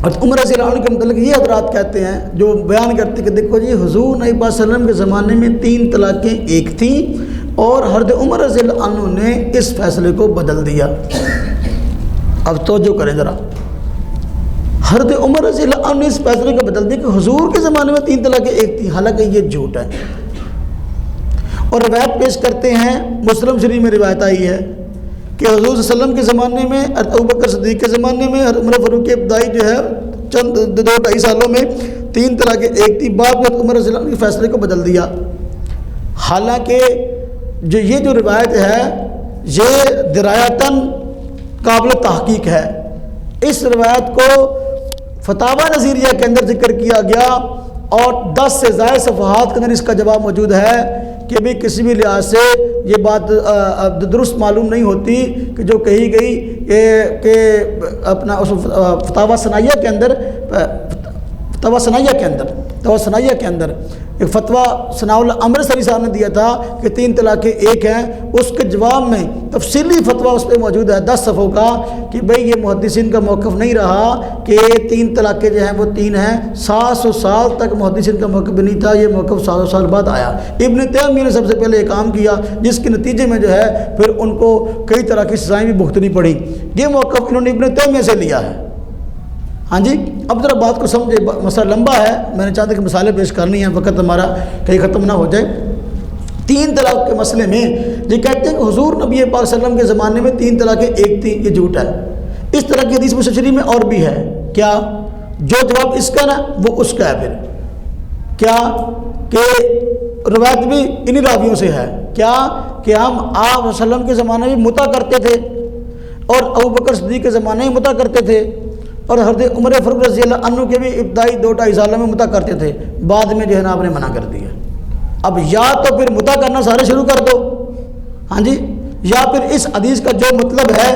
حضرت عمر رضی اللہ عنہ کے متعلق یہ حضرات کہتے ہیں جو بیان کرتے ہیں کہ دیکھو جی حضور نبی پاک صلی اللہ علیہ وسلم کے زمانے میں 3 طلاقیں ایک تھیں، اور حضرت عمر رضی اللہ عنہ نے اس فیصلے کو بدل دیا۔ اب توجہ کریں ذرا، حضرت عمر رضی اللہ عنہ نے اس فیصلے کو بدل دیا کہ حضور کے زمانے میں 3 طلاقیں ایک تھیں، حالانکہ یہ جھوٹ ہے۔ اور روایت پیش کرتے ہیں، مسلم شریف میں روایت آئی ہے کہ حضور صلی اللہ علیہ وسلم کے زمانے میں، ابوبکر صدیق کے زمانے میں، عمر فاروق ابتدائی جو ہے چند 2-2.5 سالوں میں 3 طلاقیں ایک تھی، بعد میں عمر رضی اللہ عنہ کے فیصلے کو بدل دیا۔ حالانکہ یہ جو روایت ہے یہ درایتاً قابل تحقیق ہے۔ اس روایت کو فتاوی نظیریہ کے اندر ذکر کیا گیا، اور 10 سے زائد صفحات کے اندر اس کا جواب موجود ہے کہ بھی کسی بھی لحاظ سے یہ بات درست معلوم نہیں ہوتی کہ جو کہی گئی کہ اپنا اس فتاوی ثنائیہ کے اندر ایک فتویٰ ثناء اللہ امر سری صاحب نے دیا تھا کہ 3 طلاقیں ایک ہیں، اس کے جواب میں تفصیلی فتویٰ اس پہ موجود ہے 10 صفحوں کا کہ بھئی یہ محدثین کا موقف نہیں رہا کہ 3 طلاقیں جو ہیں وہ 3 ہیں۔ 700 سال تک محدثین کا موقف نہیں تھا، یہ موقف 700 سال بعد آیا۔ ابن تیمیہ نے سب سے پہلے یہ کام کیا، جس کے نتیجے میں جو ہے پھر ان کو کئی طرح کی سزائیں بھی بھگتنی پڑی۔ یہ موقف انہوں نے ابن تیمیہ سے لیا ہے۔ ہاں جی اب ذرا بات کو سمجھے، مسئلہ لمبا ہے، میں نے چاہتا کہ مثالیں پیش کرنی ہیں، وقت ہمارا کہیں ختم نہ ہو جائے۔ 3 طلاق کے مسئلے میں یہ کہتے ہیں کہ حضور نبی پاک صلی اللہ علیہ وسلم کے زمانے میں 3 طلاقیں ایک تھیں، یہ جھوٹ ہے۔ اس طرح کی حدیث مسلم شریف میں اور بھی ہے، کیا جو جواب اس کا نا وہ اس کا ہے، پھر کیا کہ روایت بھی انہی راویوں سے ہے، کیا کہ ہم آپ صلی اللہ علیہ وسلم کے زمانے میں متا کرتے تھے، اور ابوبکر صدیق کے زمانے میں متا کرتے تھے، اور حضرت عمر فاروق رضی اللہ عنہ کے بھی ابتدائی 2-2.5 سالوں میں متا کرتے تھے، بعد میں جو ہے نا آپ نے منع کر دیا۔ اب یا تو پھر متا کرنا سارے شروع کر دو، ہاں جی، یا پھر اس حدیث کا جو مطلب ہے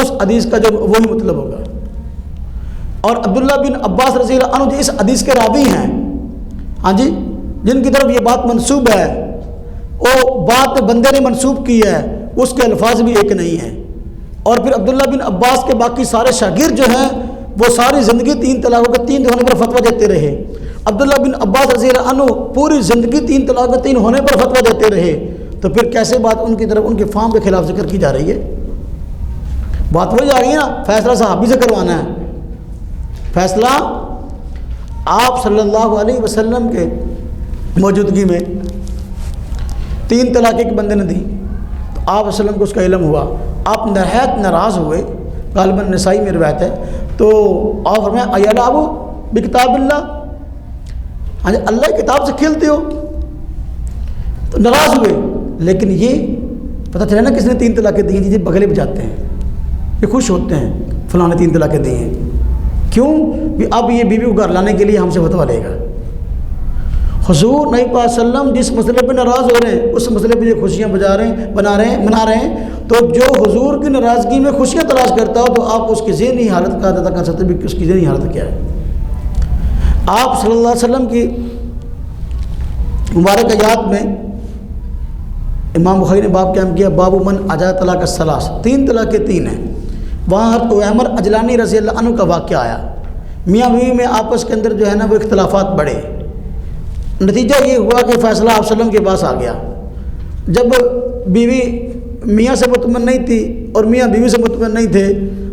اس حدیث کا جو وہی مطلب ہوگا۔ اور عبداللہ بن عباس رضی اللہ عنہ جو اس حدیث کے راوی ہیں، ہاں جی، جن کی طرف یہ بات منسوب ہے، وہ بات بندے نے منسوب کی ہے، اس کے الفاظ بھی ایک نہیں ہیں۔ اور پھر عبداللہ بن عباس کے باقی سارے شاگرد جو ہیں وہ ساری زندگی 3 طلاقوں کے 3 ہونے پر فتویٰ دیتے رہے۔ عبداللہ بن عباس رضی اللہ عنہ پوری زندگی 3 طلاق کے 3 ہونے پر فتویٰ دیتے رہے، تو پھر کیسے بات ان کی طرف ان کے فام کے خلاف ذکر کی جا رہی ہے؟ بات وہی آ گئی نا، فیصلہ صحابی سے کروانا ہے۔ فیصلہ آپ صلی اللہ علیہ وسلم کے موجودگی میں 3 طلاق ایک بندے نے دی، تو آپ وسلم کو اس کا علم ہوا، آپ نہایت ناراض ہوئے، غالباً نسائی میں روایت ہے، تو آپ فرمایا ایلعب بکتاب اللہ، ہاں جی اللہ کی کتاب سے کھیلتے ہو، تو ناراض ہوئے۔ لیکن یہ پتہ چلا نا کس نے 3 طلاقیں دی ہیں، بغلے بجاتے ہیں، یہ خوش ہوتے ہیں فلاں نے 3 طلاقیں دی ہیں، کیوں بھی اب یہ بیوی کو گھر لانے کے لیے ہم سے فتویٰ لے گا۔ حضور نبی پاک صلی اللہ علیہ وسلم جس مسئلے پہ ناراض ہو رہے ہیں اس مسئلے پہ یہ خوشیاں منا رہے ہیں، تو جو حضور کی ناراضگی میں خوشیاں تلاش کرتا ہو تو آپ اس کی ذہنی حالت کا اندازہ کر سکتے ہیں کہ اس کی ذہنی حالت کیا ہے۔ آپ صلی اللہ علیہ وسلم کی مبارک آیات میں امام بخاری نے باب قائم کیا، باب من اجاز طلاق الثلاث، 3 طلاق کے 3 ہیں۔ وہاں حضرت عمر اجلانی رضی اللہ عنہ کا واقعہ آیا، میاں بیوی میں آپس کے اندر جو ہے نا وہ اختلافات بڑھے، نتیجہ یہ ہوا کہ فیصلہ آپ وسلم کے پاس آ گیا۔ جب بیوی میاں سے مطمئن نہیں تھی اور میاں بیوی سے مطمئن نہیں تھے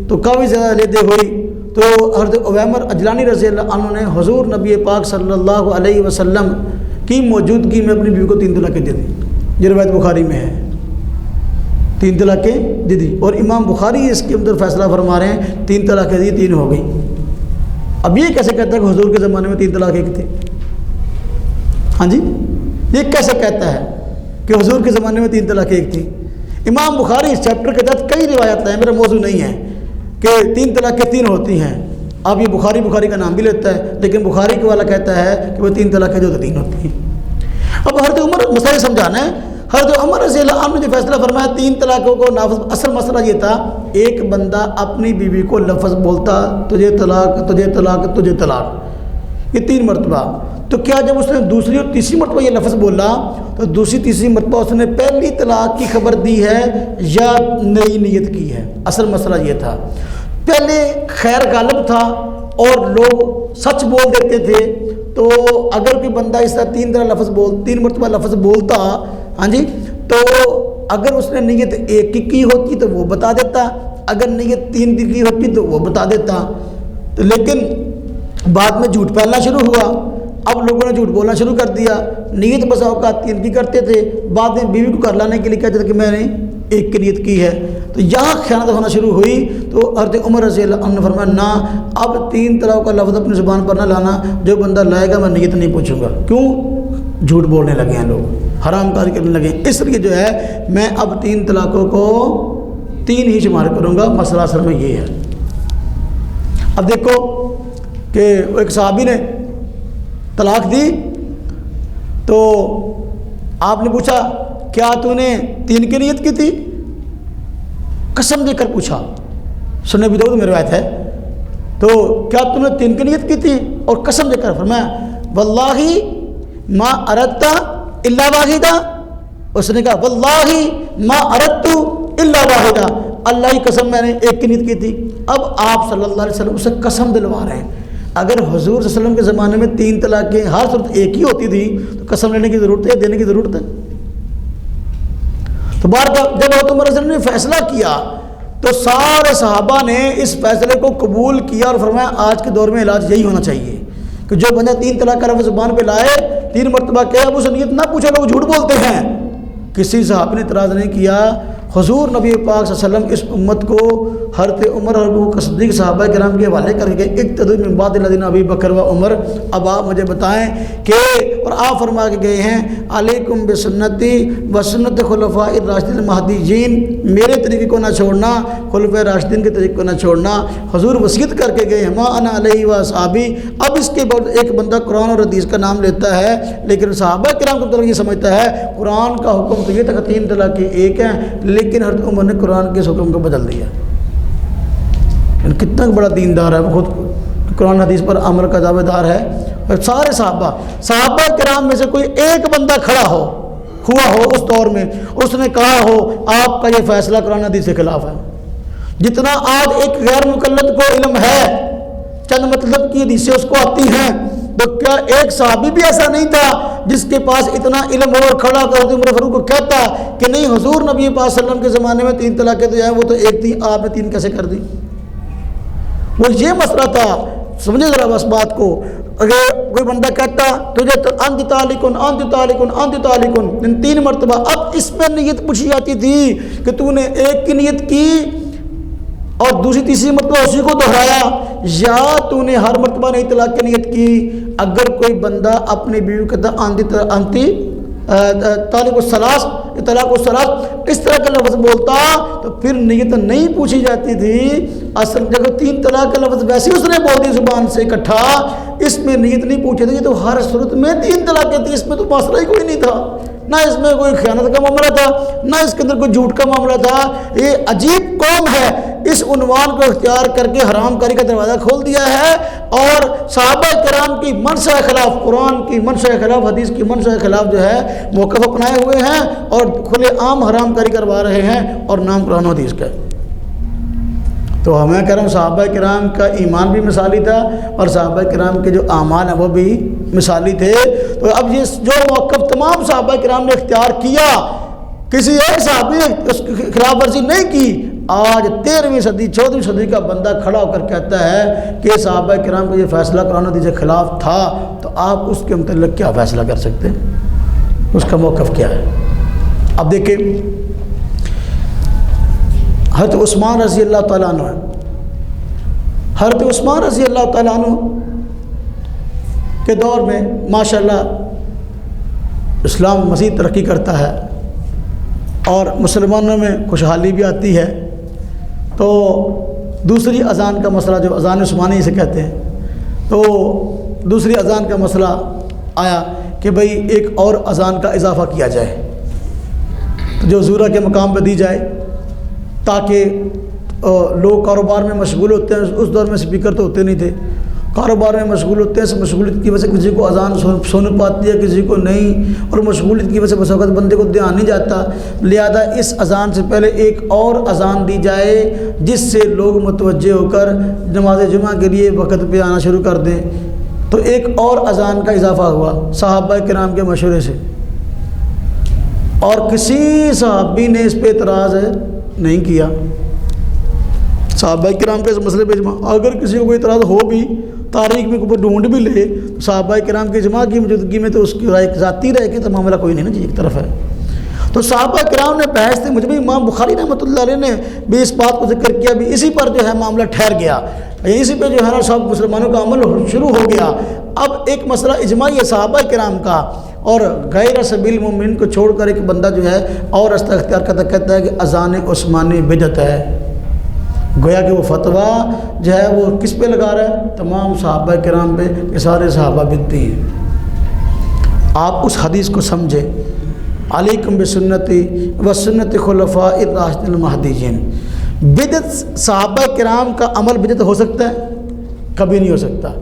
تو کافی زیادہ لیدے ہوئی، تو حضرت عمر اجلانی رضی اللہ عنہ نے حضور نبی پاک صلی اللہ علیہ وسلم کی موجودگی میں اپنی بیوی کو 3 طلاقیں دے دی، یہ روایت بخاری میں ہے، 3 طلاقیں دے دی، اور امام بخاری اس کے اندر فیصلہ فرما رہے ہیں 3 طلاقیں دی 3 ہو گئی۔ اب یہ کیسے کہتا ہے کہ حضور کے زمانے میں 3 طلاقیں ایک تھی؟ ہاں جی یہ کیسے کہتا ہے کہ حضور کے زمانے میں 3 طلاقیں ایک تھی؟ امام بخاری اس چیپٹر کے تحت کئی روایت ہیں، میرا موضوع نہیں ہے کہ 3 طلاقیں 3 ہوتی ہیں، اب یہ بخاری کا نام بھی لیتا ہے، لیکن بخاری کے والا کہتا ہے کہ وہ 3 طلاقیں جو 3 ہوتی ہیں۔ اب حضرت عمر مسئلہ سمجھانا ہے، حضرت عمر رضی اللہ عنہ نے جو فیصلہ فرمایا 3 طلاقوں کو نافذ، اصل مسئلہ یہ تھا ایک بندہ اپنی بیوی کو لفظ بولتا تجھے طلاق تجھے طلاق تجھے طلاق، یہ 3 مرتبہ، تو کیا جب اس نے دوسری اور تیسری مرتبہ یہ لفظ بولا تو دوسری تیسری مرتبہ اس نے پہلی طلاق کی خبر دی ہے یا نئی نیت کی ہے؟ اصل مسئلہ یہ تھا، پہلے خیر غالب تھا اور لوگ سچ بول دیتے تھے، تو اگر کوئی بندہ اس طرح 3 مرتبہ لفظ بولتا، ہاں جی، تو اگر اس نے نیت 1 کی ہوتی تو وہ بتا دیتا، اگر نیت 3 کی ہوتی تو وہ بتا دیتا، تو لیکن بعد میں جھوٹ پھیلنا شروع ہوا، اب لوگوں نے جھوٹ بولنا شروع کر دیا، نیت بسا اوقات 3 کی کرتے تھے، بعد میں بیوی کو گھر لانے کے لیے کہتے تھے کہ میں نے 1 کی نیت کی ہے، تو یہاں خیانت ہونا شروع ہوئی، تو حضرت عمر رضی اللہ عنہ نے فرمایا نہ، اب 3 طلاق کا لفظ اپنی زبان پر نہ لانا، جو بندہ لائے گا میں نیت نہیں پوچھوں گا، کیوں؟ جھوٹ بولنے لگے ہیں لوگ، حرام کاری کرنے لگے ہیں، اس لیے جو ہے میں اب 3 طلاقوں کو 3 ہی شمار کروں گا، مسئلہ اصل میں یہ ہے۔ اب دیکھو کہ ایک صحابی نے طلاق دی تو آپ نے پوچھا کیا تو نے 3 کی نیت کی تھی؟ قسم دے کر پوچھا، سنن ابی داؤد میں روایت ہے، تو کیا تو نے 3 کی نیت کی تھی؟ اور قسم دے کر فرمایا واللہ ما اردت الا واحدہ، اس نے کہا واللہ ما اردت الا واحدہ، اللہ کی قسم میں نے 1 کی نیت کی تھی۔ اب آپ صلی اللہ علیہ وسلم اسے قسم دلوا رہے ہیں، اگر حضور صلی اللہ علیہ وسلم کے زمانے میں 3 طلاقیں ہر صورت 1 ہی ہوتی تھی تو قسم لینے کی ضرورت ہے، دینے کی ضرورت ہے؟ تو بار بار جب حضرت عمر رضی اللہ عنہ نے فیصلہ کیا تو سارے صحابہ نے اس فیصلے کو قبول کیا اور فرمایا آج کے دور میں علاج یہی ہونا چاہیے کہ جو بندہ 3 طلاق کا لفظ زبان پہ لائے 3 مرتبہ کہ اب اسے نیت نہ پوچھو، لوگ جھوٹ بولتے ہیں۔ کسی صحابی نے اعتراض نہیں کیا، حضور نبی پاک صلی اللہ علیہ وسلم اس امت کو حضرت عمر اور ابو بکر صدیق صحابہ کرام کے حوالے کر کے اقتدوا من بعد الذین ابی بکر و عمر، اب آپ مجھے بتائیں کہ، اور آپ فرما کے گئے ہیں علیکم بسنتی و سنت خلفاء الراشدین المہدیین، میرے طریقے کو نہ چھوڑنا، خلفاء راشدین کے طریقے کو نہ چھوڑنا، حضور وصیت کر کے گئے ہیں ما انا علیہ و اصحابی۔ اب اس کے بعد ایک بندہ قرآن اور حدیث کا نام لیتا ہے لیکن صحابہ کرام کو یہ سمجھتا ہے قرآن کا حکم تو یہ تھا 3 طلاق ایک ہیں، لیکن حضرت عمر نے قرآن کے اس حکم کو بدل دیا۔ کتنا بڑا دیندار ہے، وہ خود قرآن حدیث پر عمل کا دعوے دار ہے، اور سارے صحابہ کرام میں سے کوئی ایک بندہ کھڑا ہو ہوا ہو اس دور میں، اس نے کہا ہو آپ کا یہ فیصلہ قرآن حدیث کے خلاف ہے۔ جتنا آج ایک غیر مقلد کو علم ہے، چند مطلب کی حدیثیں اس کو آتی ہیں، تو کیا ایک صحابی بھی ایسا نہیں تھا جس کے پاس اتنا علم ہو اور کھڑا کر عمر فاروق کو کہتا کہ نہیں حضور نبی پاک صلی اللہ علیہ وسلم کے زمانے میں 3 طلاقیں تو ہیں، وہ تو ایک تھی، آپ نے 3 کیسے کر دی؟ وہ یہ مسئلہ تھا۔ سمجھے ذرا بس بات کو۔ اگر کوئی بندہ کہتا تجھے انت طالقن انت طالقن انت طالقن 3 مرتبہ، اب اس میں نیت پوچھی جاتی تھی کہ تو نے ایک کی نیت کی اور دوسری تیسری مرتبہ اسی کو دہرایا، یا تو نے ہر مرتبہ نئی طلاق کی نیت کی۔ اگر کوئی بندہ اپنی بیوی کو کہتا انتی طالق الثلاث، طلاق الثلاث، اس طرح کا لفظ بولتا تو پھر نیت نہیں پوچھی جاتی تھی۔ اصل جگہ 3 طلاق کا لفظ ویسے اس نے بول دی زبان سے اکٹھا، اس میں نیت نہیں پوچھی تھی، تو ہر صورت میں 3 طلاقیں تھی، اس میں تو مسئلہ ہی کوئی نہیں تھا، نہ اس میں کوئی خیانت کا معاملہ تھا، نہ اس کے اندر کوئی جھوٹ کا معاملہ تھا۔ یہ عجیب قوم ہے، اس عنوان کو اختیار کر کے حرام کاری کا دروازہ کھول دیا ہے، اور صحابہ کرام کی منشا کے خلاف، قرآن کی منشا کے خلاف، حدیث کی منشا کے خلاف جو ہے موقف اپنائے ہوئے ہیں، اور کھلے عام حرام کاری کروا رہے ہیں، اور نام قرآن و حدیث کا ہے۔ تو ہمیں کہہ رہا ہوں صحابہ کرام کا ایمان بھی مثالی تھا، اور صحابہ کرام کے جو اعمال ہیں وہ بھی مثالی تھے۔ تو اب یہ جو موقف تمام صحابہ کرام نے اختیار کیا، کسی ایک صحابی نے اس کی خلاف ورزی نہیں کی، آج 13ویں صدی 14ویں صدی کا بندہ کھڑا ہو کر کہتا ہے کہ صحابہ کرام کا یہ فیصلہ قرآن و حدیث کے خلاف تھا، تو آپ اس کے متعلق کیا فیصلہ کر سکتے ہیں؟ اس کا موقف کیا ہے؟ اب دیکھیں حضرت عثمان رضی اللہ تعالیٰ عنہ، حضرت عثمان رضی اللہ تعالیٰ عنہ کے دور میں ماشاءاللہ اسلام مزید ترقی کرتا ہے اور مسلمانوں میں خوشحالی بھی آتی ہے۔ تو دوسری اذان کا مسئلہ، جو اذان عثمانی سے کہتے ہیں، تو دوسری اذان کا مسئلہ آیا کہ بھئی ایک اور اذان کا اضافہ کیا جائے، جو زورہ کے مقام پہ دی جائے، تاکہ لوگ کاروبار میں مشغول ہوتے ہیں۔ اس دور میں سپیکر تو ہوتے نہیں تھے، کاروبار میں مشغول ہوتے ہیں، اس مشغولیت کی وجہ سے کسی کو اذان سن پاتی ہے، کسی کو نہیں، اور مشغولیت کی وجہ سے بس وقت بندے کو دھیان نہیں جاتا، لہذا اس اذان سے پہلے ایک اور اذان دی جائے جس سے لوگ متوجہ ہو کر نماز جمعہ کے لیے وقت پہ آنا شروع کر دیں۔ تو ایک اور اذان کا اضافہ ہوا صحابہ کرام کے مشورے سے، اور کسی صحابی نے اس پہ اعتراض نہیں کیا۔ صحابہ کرام کے اس مسئلے پہ اجماع، اگر کسی کو کوئی اعتراض ہو بھی، تاریخ میں کوئی ڈھونڈ بھی لے، تو صحابہ کرام کے اجماع کی موجودگی میں تو اس کی رائے ذاتی رائے کے تو معاملہ کوئی نہیں نا جی، ایک طرف ہے۔ تو صحابہ کرام نے بحث تھے، مجھے بھی امام بخاری رحمۃ اللہ علیہ نے بھی اس بات کو ذکر کیا، بھی اسی پر جو ہے معاملہ ٹھہر گیا، اسی پہ جو ہے نا سب مسلمانوں کا عمل شروع ہو گیا۔ اب ایک مسئلہ اجماعی ہے صحابہ کرام کا، اور غیر سبیل المؤمنین کو چھوڑ کر ایک بندہ جو ہے اور راستہ اختیار کرتا کہتا ہے کہ اذان عثمانی بدعت ہے، گویا کہ وہ فتویٰ جو ہے وہ کس پہ لگا رہا ہے؟ تمام صحابہ کرام پہ، کہ سارے صحابہ بدعتی ہیں۔ آپ اس حدیث کو سمجھیں، علیکم بسنتی و سنت خلفاء الراشدین المہدیین۔ بدعت صحابہ کرام کا عمل بدعت ہو سکتا ہے؟ کبھی نہیں ہو سکتا۔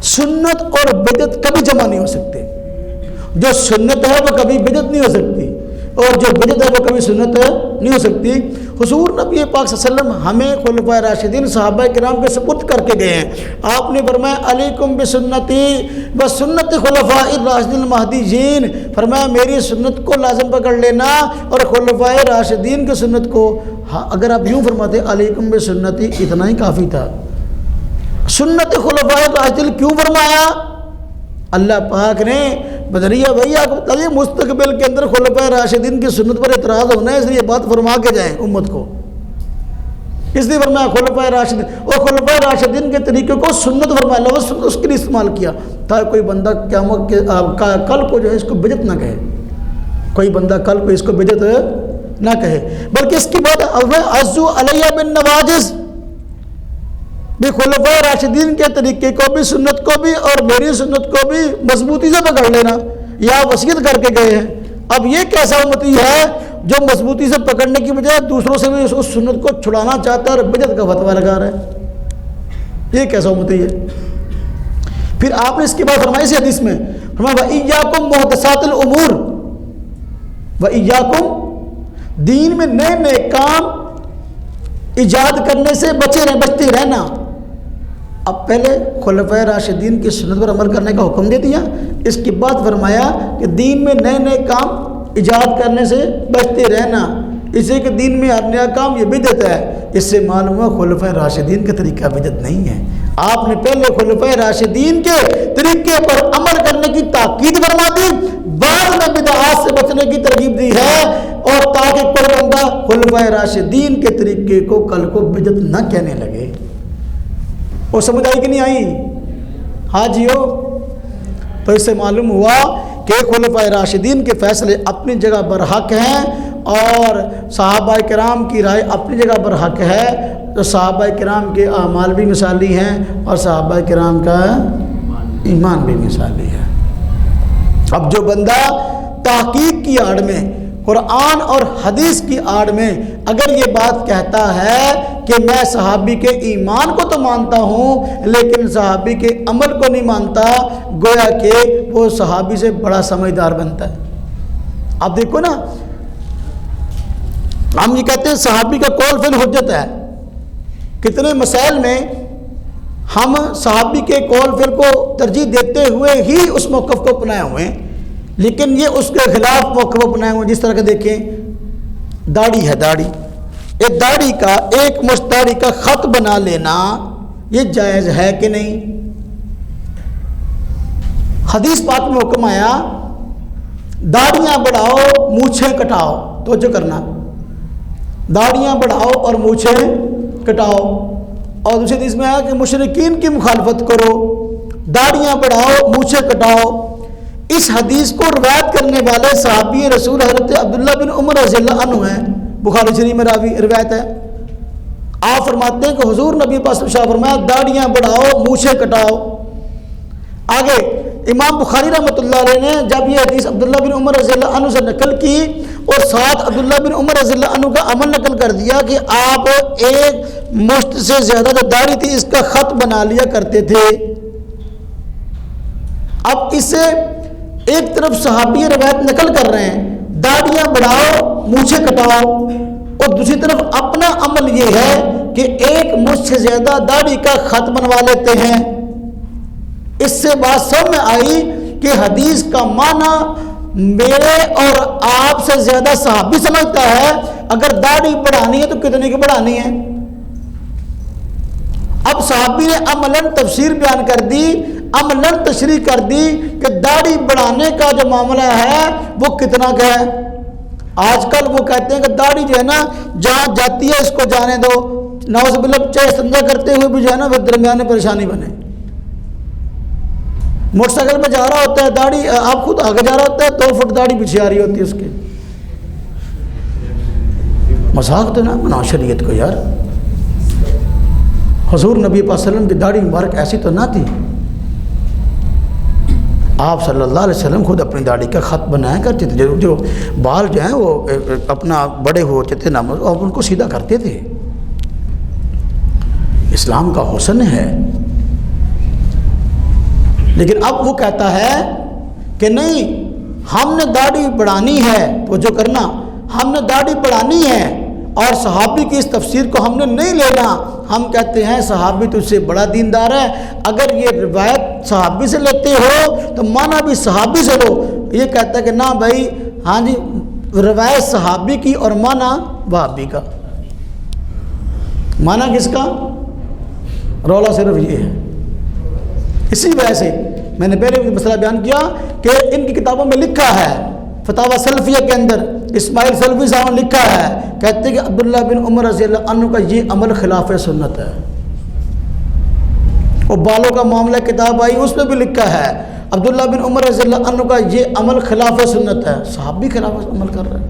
سنت اور بدعت کبھی جمع نہیں ہو سکتے۔ جو سنت ہے وہ کبھی بدعت نہیں ہو سکتی، اور جو بدعت ہے وہ کبھی سنت نہیں ہو سکتی۔ حضور نبی پاک صلی اللہ علیہ وسلم ہمیں خلفائے راشدین صحابہ کرام کے سپرد کر کے گئے ہیں۔ آپ نے فرمایا علیکم بسنتی و سنت خلفاء الراشدین المہدیین، فرمایا میری سنت کو لازم پکڑ لینا اور خلفائے راشدین کی سنت کو۔ ہاں اگر آپ یوں فرماتے علیکم بسنتی، اتنا ہی کافی تھا۔ سنت خلفائے راشدین کیوں فرمایا؟ اللہ پاک نے بدریہ بھائی آپ کو مستقبل کے اندر خلفائے راشدین کی سنت پر اعتراض ہونا ہے، اس لیے بات فرما کے جائیں امت کو، اس لیے فرمایا خلفائے راشدین، اور خلفائے راشدین کے طریقے کو سنت فرمایا، لفظ سنت اس کے لیے استعمال کیا تاکہ کوئی بندہ قیامت کے کل کو جو ہے اس کو بدعت نہ کہے، کوئی بندہ کل کو اس کو بدعت نہ کہے، بلکہ اس کی بات عزو علیہ بالنواجذ، بھی خلفائے راشدین کے طریقے کو بھی، سنت کو بھی اور میری سنت کو بھی مضبوطی سے پکڑ لینا، یا وصیت کر کے گئے ہیں۔ اب یہ کیسا امتی ہے جو مضبوطی سے پکڑنے کی بجائے دوسروں سے بھی اس سنت کو چھڑانا چاہتا ہے اور بدعت کا فتویٰ لگا رہا ہے؟ یہ کیسا امتی ہے؟ پھر آپ نے اس کے بعد فرمایا اسی حدیث میں، فرمایا وَإِيَّاكُمْ مُحْدَثَاتِ الْأُمُورِ، وَإِيَّاكُمْ، دین میں نئے نئے کام ایجاد کرنے سے بچتے رہنا۔ اب پہلے خلفائے راشدین کی سنت پر عمل کرنے کا حکم دے دیا، اس کے بعد فرمایا کہ دین میں نئے نئے کام ایجاد کرنے سے بچتے رہنا، اسے کہ دین میں ہر نیا کام یہ بدعت ہے۔ اس سے معلوم ہوا خلفائے راشدین کا طریقہ بدعت نہیں ہے۔ آپ نے پہلے خلفائے راشدین کے طریقے پر عمل کرنے کی تاکید فرما دی، بعد میں بدعات سے بچنے کی ترغیب دی ہے، اور تاکہ کوئی بندہ خلفائے راشدین کے طریقے کو کل کو بدعت نہ کہنے لگے۔ وہ سمجھ آئی کہ نہیں آئی؟ ہاں جی ہو۔ تو اس سے معلوم ہوا کہ خلفائے راشدین کے فیصلے اپنی جگہ پر حق ہیں، اور صحابہ کرام کی رائے اپنی جگہ پر حق ہے، تو صحابہ کرام کے اعمال بھی مثالی ہیں اور صحابہ کرام کا ایمان بھی مثالی ہے۔ اب جو بندہ تحقیق کی آڑ میں، قرآن اور حدیث کی آڑ میں اگر یہ بات کہتا ہے کہ میں صحابی کے ایمان کو تو مانتا ہوں لیکن صحابی کے عمل کو نہیں مانتا، گویا کہ وہ صحابی سے بڑا سمجھدار بنتا ہے۔ اب دیکھو نا، ہم یہ کہتے ہیں صحابی کا قول فعل حجت ہے، کتنے مسائل میں ہم صحابی کے قول فعل کو ترجیح دیتے ہوئے ہی اس موقف کو اپنائے ہوئے ہیں، لیکن یہ اس کے خلاف موقف اپنائے ہوئے ہیں۔ جس طرح کہ دیکھیں، داڑھی ہے، داڑھی، یہ داڑھی کا ایک مشت داڑھی کا خط بنا لینا یہ جائز ہے کہ نہیں؟ حدیث پاک میں حکم آیا داڑیاں بڑھاؤ مونچھیں کٹاؤ، توجہ کرنا، داڑیاں بڑھاؤ اور مونچھیں کٹاؤ۔ اور دوسری حدیث میں آیا کہ مشرکین کی مخالفت کرو، داڑیاں بڑھاؤ مونچھیں کٹاؤ۔ اس حدیث کو روایت کرنے والے صحابی رسول حضرت عبداللہ بن عمر رضی اللہ عنہ ہیں، بخاری شریف میں راوی روایت ہے۔ آپ فرماتے ہیں کہ حضور نبی پاک صلی اللہ علیہ وسلم فرمایا داڑیاں بڑھاؤ مونچھیں کٹاؤ۔ آگے امام بخاری رحمۃ اللہ علیہ نے جب یہ حدیث عبداللہ بن عمر رضی اللہ عنہ سے نقل کی اور ساتھ عبداللہ بن عمر رضی اللہ عنہ کا عمل نقل کر دیا کہ آپ ایک مشت سے زیادہ جو داڑھی تھی اس کا خط بنا لیا کرتے تھے۔ اب اس سے ایک طرف صحابی روایت نقل کر رہے ہیں داڑیاں بڑھاؤ مونچھیں کٹاؤ، اور دوسری طرف اپنا عمل یہ ہے کہ ایک مشت سے زیادہ داڑھی کا خط بنوا لیتے ہیں۔ اس سے بات سب میں آئی کہ حدیث کا معنی میرے اور آپ سے زیادہ صحابی سمجھتا ہے، اگر داڑھی بڑھانی ہے تو کتنے کی بڑھانی ہے؟ اب صحابی نے عملاً تفسیر بیان کر دی، عملاً تشریح کر دی کہ داڑھی بڑھانے کا جو معاملہ ہے وہ کتنا کا ہے۔ آج کل وہ کہتے ہیں کہ داڑھی جو ہے نا جہاں جاتی ہے اس کو جانے دو، نعوذ باللہ، چاہے استنجا کرتے ہوئے بھی جو ہے نا وہ درمیان میں پریشانی بنے۔ موٹر سائیکل پہ جا رہا ہوتا ہے، داڑھی آپ خود آگے جا رہا ہوتا ہے، 2 فٹ داڑھی پیچھے آ رہی ہوتی ہے اس کی۔ مذاق تو نہ بنا شریعت کو یار۔ حضور نبی پاک صلی اللہ علیہ وسلم کی داڑھی مبارک ایسی تو نہ تھی، آپ صلی اللہ علیہ وسلم خود اپنی داڑھی کا خط بنایا کرتے تھے، جو بال جو ہیں وہ اپنا بڑے ہوتے تھے نا آپ ان کو سیدھا کرتے تھے۔ اسلام کا حسن ہے۔ لیکن اب وہ کہتا ہے کہ نہیں ہم نے داڑھی بڑھانی ہے، تو جو کرنا ہم نے داڑھی بڑھانی ہے اور صحابی کی اس تفسیر کو ہم نے نہیں لینا۔ ہم کہتے ہیں صحابی تجھ سے بڑا دیندار ہے، اگر یہ روایت صحابی سے لیتے ہو تو معنی بھی صحابی سے لو۔ یہ کہتا ہے کہ نہ بھائی، ہاں جی روایت صحابی کی اور معنی وہابی کا۔ معنی کس کا؟ رولا صرف یہ ہے۔ اسی وجہ سے میں نے پہلے بھی مسئلہ بیان کیا کہ ان کی کتابوں میں لکھا ہے، فتاوی سلفیہ کے اندر اسماعیل سلفی صاحب نے لکھا ہے، کہتے ہیں کہ عبداللہ بن عمر رضی اللہ عنہ کا یہ عمل خلاف سنت ہے۔ اور بالوں کا معاملہ کتاب آئی اس میں بھی لکھا ہے عبداللہ بن عمر رضی اللہ عنہ کا یہ عمل خلاف سنت ہے۔ صحابی خلاف عمل کر رہے ہیں۔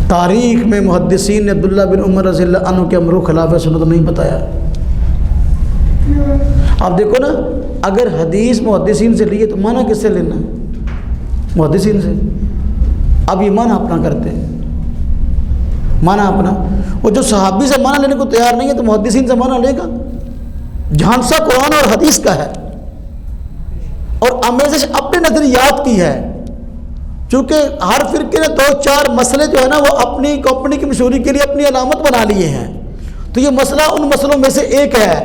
تاریخ میں محدثین نے عبداللہ بن عمر رضی اللہ عنہ کے امر خلاف سنت نہیں بتایا۔ آپ دیکھو نا، اگر حدیث محدثین سے لیے تو معنی کس سے لینا ہے؟ محدثین سے۔ اب یہ معنی اپنا کرتے ہیں، معنی اپنا، وہ جو صحابی سے معنی لینے کو تیار نہیں ہے تو محدثین سے معنی لے گا؟ جھانسا قرآن اور حدیث کا ہے اور آمیزش اپنے نظریات کی ہے۔ چونکہ ہر فرقے نے 2-4 مسئلے جو ہے نا وہ اپنی کمپنی کی مشہوری کے لیے اپنی علامت بنا لیے ہیں، تو یہ مسئلہ ان مسئلوں میں سے ایک ہے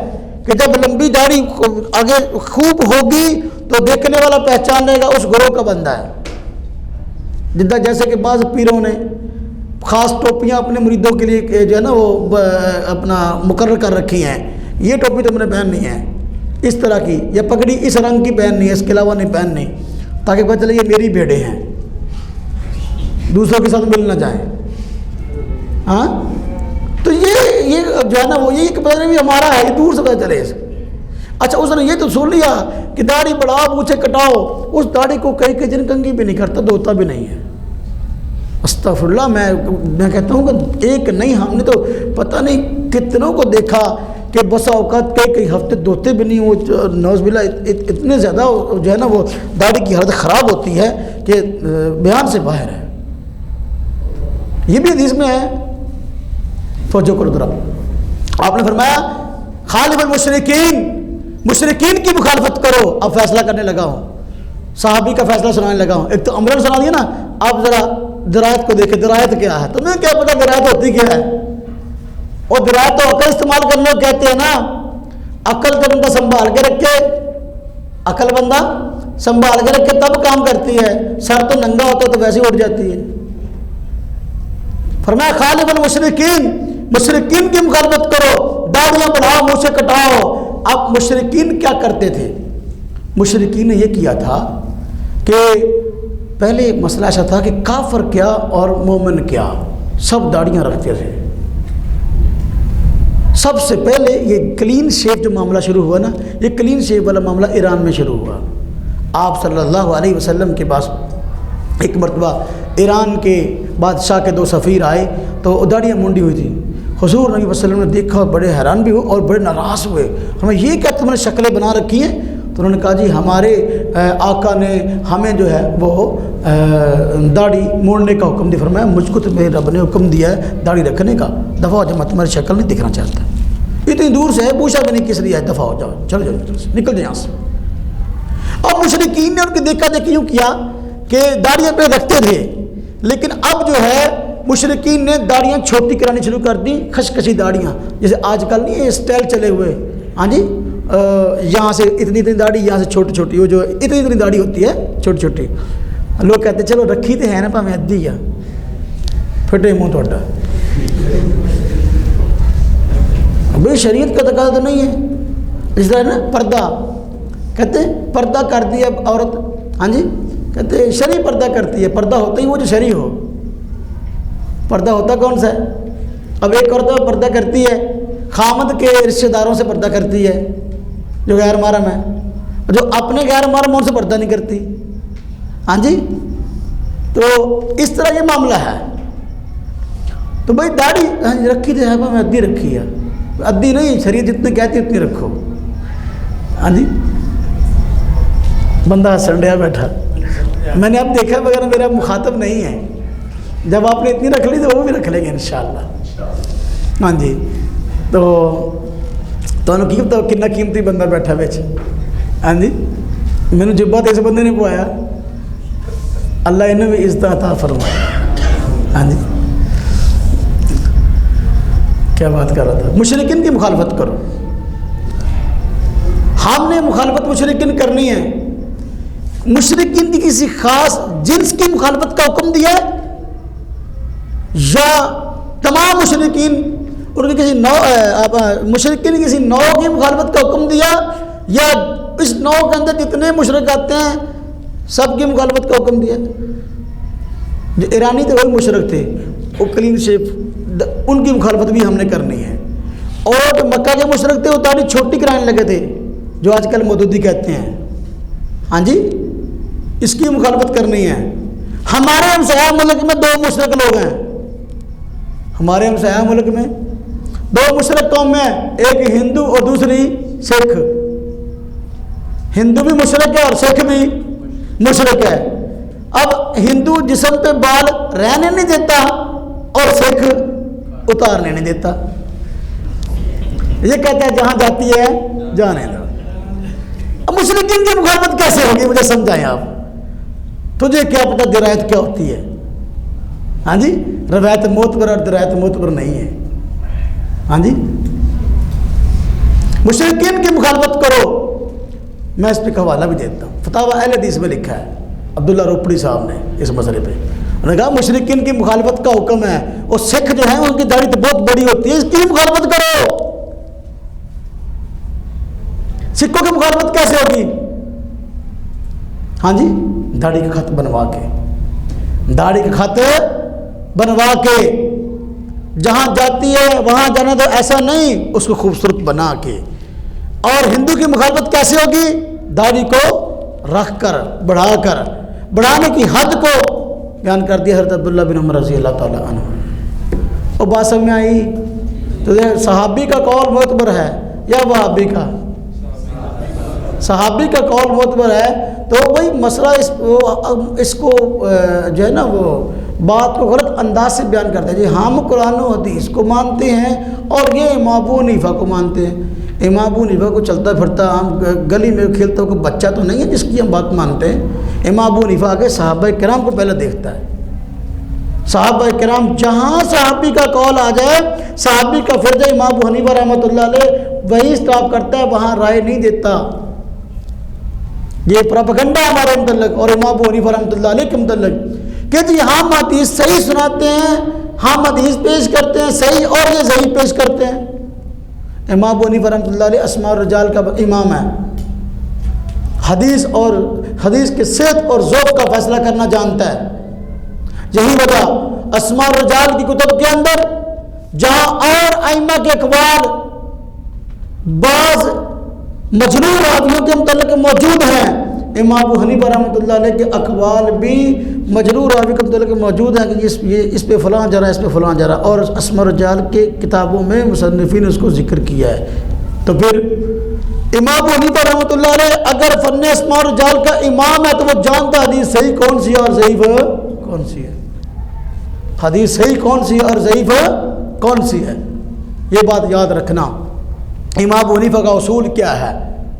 کہ جب لمبی داڑھی آگے خوب ہوگی تو دیکھنے والا پہچان لے گا اس گروہ کا بندہ ہے. جدہ جیسے کہ بعض پیروں نے خاص ٹوپیاں اپنے مریدوں کے لیے جو ہے نا وہ اپنا مقرر کر رکھی ہیں، یہ ٹوپی تو میں نے پہننی ہے اس طرح کی، یا پگڑی اس رنگ کی پہننی ہے، اس کے علاوہ نہیں پہننی، تاکہ پتہ چلے یہ میری بھیڑیں ہیں، دوسروں کے ساتھ مل نہ جائیں. ہاں تو یہ جو ہے نا وہ یہ کہ پتہ نہیں ہمارا ہے، یہ دور سے پتہ چلے. اچھا اس نے یہ تو سن لیا کہ داڑھی بڑھاؤ مجھے کٹاؤ، اس داڑھی کو کئی دن کنگھی بھی نہیں کرتا، دھوتا بھی نہیں ہے. استغفر اللہ. میں کہتا ہوں کہ ایک نہیں، ہم نے تو پتہ نہیں کتنوں کو دیکھا کہ بسا اوقات کئی ہفتے دھوتے بھی نہیں. وہ نوز باللہ اتنے زیادہ جو ہے نا وہ داڑھی کی حالت خراب ہوتی ہے کہ بیان سے باہر ہے. یہ بھی حدیث میں ہے. توجہ کرو ذرا. آپ نے فرمایا خالف المشرکین، مشرکین کی مخالفت کرو. اب فیصلہ کرنے لگا ہوں، صحابی کا فیصلہ سنانے لگا ہوں. ایک تو عمران سنا دیا نا، آپ ذرا درایت کو دیکھیں. درایت کیا ہے؟ تمہیں کیا پتا درایت ہوتی کیا ہے؟ اور درایت تو عقل استعمال کر لو کہتے ہیں نا. عقل کا بندہ سنبھال کے رکھے، عقل بندہ سنبھال کے رکھے تب کام کرتی ہے. سر تو ننگا ہوتا تو ویسے ہی اٹھ جاتی ہے. فرمایا خالف المشرکین، مشرکین کی مخالفت کرو، داڑیاں بڑھاؤ منہ سے کٹاؤ. اب مشرکین کیا کرتے تھے؟ مشرکین نے یہ کیا تھا کہ پہلے مسئلہ ایسا تھا کہ کافر کیا اور مومن کیا، سب داڑیاں رکھتے تھے. سب سے پہلے یہ کلین شیپ جو معاملہ شروع ہوا نا، یہ کلین شیپ والا معاملہ ایران میں شروع ہوا. آپ صلی اللہ علیہ وسلم کے پاس ایک مرتبہ ایران کے بادشاہ کے 2 سفیر آئے تو داڑیاں منڈی ہوئی تھی. حضور نبی صلی اللہ علیہ وسلم نے دیکھا، بڑے حیران بھی ہوئے اور بڑے ناراض ہوئے. ہمیں یہ کیا تم نے شکلیں بنا رکھی ہیں؟ تو انہوں نے کہا جی ہمارے آقا نے ہمیں جو ہے وہ داڑھی موڑنے کا حکم دیا. فرمایا مجھ کو تو میرے رب نے حکم دیا ہے داڑھی رکھنے کا، دفعہ ہو جاؤ، میں تمہاری شکل نہیں دکھنا چاہتا. اتنی دور سے ہے، پوچھا بھی نہیں کس لیے ہے، دفعہ ہو جاؤ، چلو جاؤ نکل جائیں یہاں سے. اور مشرکین نے ان کی دیکھا دیکھی یوں کیا کہ داڑیاں پہ رکھتے تھے، لیکن اب جو ہے مشرکین نے داڑیاں چھوٹی کرانی شروع کر دی. خشکشی داڑیاں جیسے آج کل نہیں یہ اسٹائل چلے ہوئے. ہاں جی یہاں سے اتنی داڑھی، یہاں سے چھوٹی چھوٹی، وہ جو اتنی داڑھی ہوتی ہے چھوٹی چھوٹی. لوگ کہتے ہیں چلو رکھی تو ہے نا پا میں ادھی یا پھٹے منہ توڑا. بھائی شریعت کا تقاضا تو نہیں ہے. اس طرح نا پردہ کہتے ہیں پردہ کر دی اب عورت. ہاں جی کہتے ہیں شرعی پردہ کرتی ہے. پردہ ہوتا ہی وہ جو شرعی ہو. پردہ ہوتا کون سا ہے؟ اب ایک عورت پردہ کرتی ہے، خامد کے رشتہ داروں سے پردہ کرتی ہے جو غیر محرم ہے، جو اپنے غیر محرم ان سے پردہ نہیں کرتی. ہاں جی تو اس طرح یہ معاملہ ہے. تو بھائی داڑھی رکھی تو ہے، میں ادھی رکھی ہے. ادھی نہیں، شریعت جتنے کہتی اتنی رکھو. ہاں جی بندہ سنڈیا بیٹھا. میں نے اب دیکھا وغیرہ میرا مخاطب نہیں ہے. جب آپ نے اتنی رکھ لی تو وہ بھی رکھ لیں گے انشاءاللہ. ہاں جی تو تمہیں کی پتا کتنا قیمتی بندہ بیٹھا بچ. ہاں جی مینو جبا تو اس بندے نے پوایا، اللہ انہیں بھی عزت عطا فرمایا. ہاں جی کیا بات کر رہا تھا؟ مشرکین کی مخالفت کرو. ہم نے مخالفت مشرکین کرنی ہے. مشرکین کی کسی خاص جنس کی مخالفت کا حکم دیا ہے یا تمام مشرکین ان کی کسی مشرکین کی کسی نوع کی مخالفت کا حکم دیا، یا اس نوع کے اندر جتنے مشرک آتے ہیں سب کی مخالفت کا حکم دیا؟ جو ایرانی تھے وہی مشرک تھے، وہ کلین شیپ، ان کی مخالفت بھی ہم نے کرنی ہے. اور جو مکہ کے مشرک تھے وہ داڑھی چھوٹی کرانے لگے تھے جو آج کل مودودی کہتے ہیں. ہاں جی اس کی مخالفت کرنی ہے. ہمارے ہمسایہ ملک میں 2 مشرک لوگ ہیں. ہمارے ہمسایہ ملک میں 2 مشرک قوم ہیں، ایک ہندو اور دوسری سکھ. ہندو بھی مشرک ہے اور سکھ بھی مشرک ہے. اب ہندو جسم پہ بال رہنے نہیں دیتا اور سکھ اتارنے نہیں دیتا. یہ کہتا ہے جہاں جاتی ہے جانے دو. اب مشرکین کی مخالفت کیسے ہوگی مجھے سمجھائیں آپ. تجھے کیا پتہ درایت کیا ہوتی ہے؟ ہاں جی، روایت معتبر اور درایت معتبر نہیں ہے. ہاں جی، مشرکین کی مخالفت کرو. میں اس پہ کا حوالہ بھی دیتا ہوں، فتاوی اہل حدیث میں لکھا ہے عبداللہ روپڑی صاحب نے اس مسئلے پہ. انہوں نے کہا مشرکین کی مخالفت کا حکم ہے، اور سکھ جو ہیں ان کی داڑھی تو بہت بڑی ہوتی ہے، اس کی مخالفت کرو. سکھوں کی مخالفت کیسے ہوگی؟ ہاں جی، داڑھی کا خط بنوا کے، داڑھی کا خط بنوا کے جہاں جاتی ہے وہاں جانا، تو ایسا نہیں، اس کو خوبصورت بنا کے. اور ہندو کی مخالفت کیسے ہوگی؟ داڑھی کو رکھ کر، بڑھا کر، بڑھانے کی حد کو بیان کر دیا حضرت عبداللہ بن عمر رضی اللہ تعالیٰ عنہ. اور بات سمجھ میں آئی؟ تو صحابی کا قول معتبر ہے یا وہابی کا؟ صحابی کا قول معتبر ہے. تو وہی مسئلہ اس کو جو ہے نا وہ بات کو غلط انداز سے بیان کرتے ہیں. جی ہم قرآن و حدیث کو مانتے ہیں اور یہ امام ابو حنیفہ کو مانتے ہیں. امام ابو حنیفہ کو چلتا پھرتا ہم گلی میں کھیلتا کوئی بچہ تو نہیں ہے جس کی ہم بات مانتے ہیں. امام ابو حنیفہ آگے صحابہ کرام کو پہلے دیکھتا ہے. صحابہ کرام جہاں صحابی کا قول آ جائے، صحابی کا فرض ہے، امام ابو حنیفہ رحمۃ اللہ علیہ وہی اسٹاپ کرتا ہے، وہاں رائے نہیں دیتا. یہ پروپیگنڈا ہمارے متعلق اور امام ابو حنیفہ رحمۃ اللہ علیہ کے متعلق کہ جی ہم حدیث صحیح سناتے ہیں، ہم حدیث پیش کرتے ہیں صحیح، اور یہ صحیح پیش کرتے ہیں. امام ابو حنیفہ رحمۃ اللہ علیہ اسماء الرجال کا امام ہے، حدیث اور حدیث کے صحت اور ذوق کا فیصلہ کرنا جانتا ہے. یہی وجہ اسماء الرجال کی کتب کے اندر جہاں اور ائمہ کے اقوال بعض مجروح راویوں کے متعلق موجود ہیں، امام ابو حنیفہ رحمۃ اللہ علیہ کے اقوال بھی مجروح راوی کے متعلق موجود ہیں کہ اس پہ فلاں جرا، اس پہ فلاں جرا، اور اسماء الرجال کے کتابوں میں مصنفین نے اس کو ذکر کیا ہے. تو پھر امام ابو حنیفہ رحمۃ اللہ علیہ اگر فن اسماء الرجال کا امام ہے تو وہ جانتا حدیث صحیح کون سی ہے اور ضعیف کون سی ہے، حدیث صحیح کون سی ہے اور ضعیف کون سی ہے. یہ بات یاد رکھنا. امام ابو حنیفہ کا اصول کیا ہے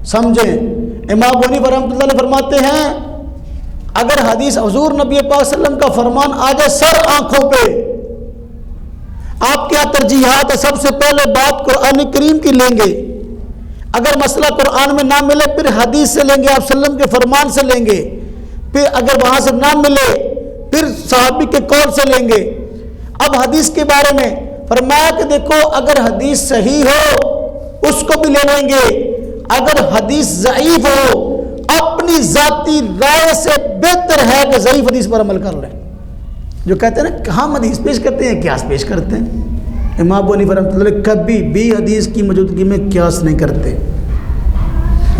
سمجھیں. امام ابو حنیفہ رحمۃ اللہ علیہ فرماتے ہیں اگر حدیث حضور نبی پاک صلی اللہ علیہ وسلم کا فرمان آ جائے سر آنکھوں پہ، آپ کیا ترجیحات ہے؟ سب سے پہلے بات قرآن کریم کی لیں گے، اگر مسئلہ قرآن میں نہ ملے پھر حدیث سے لیں گے، آپ صلی اللہ علیہ وسلم کے فرمان سے لیں گے، پھر اگر وہاں سے نہ ملے پھر صحابی کے قول سے لیں گے. اب حدیث کے بارے میں فرمایا کہ دیکھو اگر حدیث صحیح ہو اس کو بھی لے لیں گے، اگر حدیث ضعیف ہو اپنی ذاتی رائے سے بہتر ہے کہ ضعیف حدیث پر عمل کر لیں. جو کہتے ہیں نا ہم حدیث پیش کرتے ہیں قیاس پیش کرتے ہیں، امام ابو حنیفہ رحمۃ اللہ علیہ کبھی بھی حدیث کی موجودگی میں قیاس نہیں کرتے.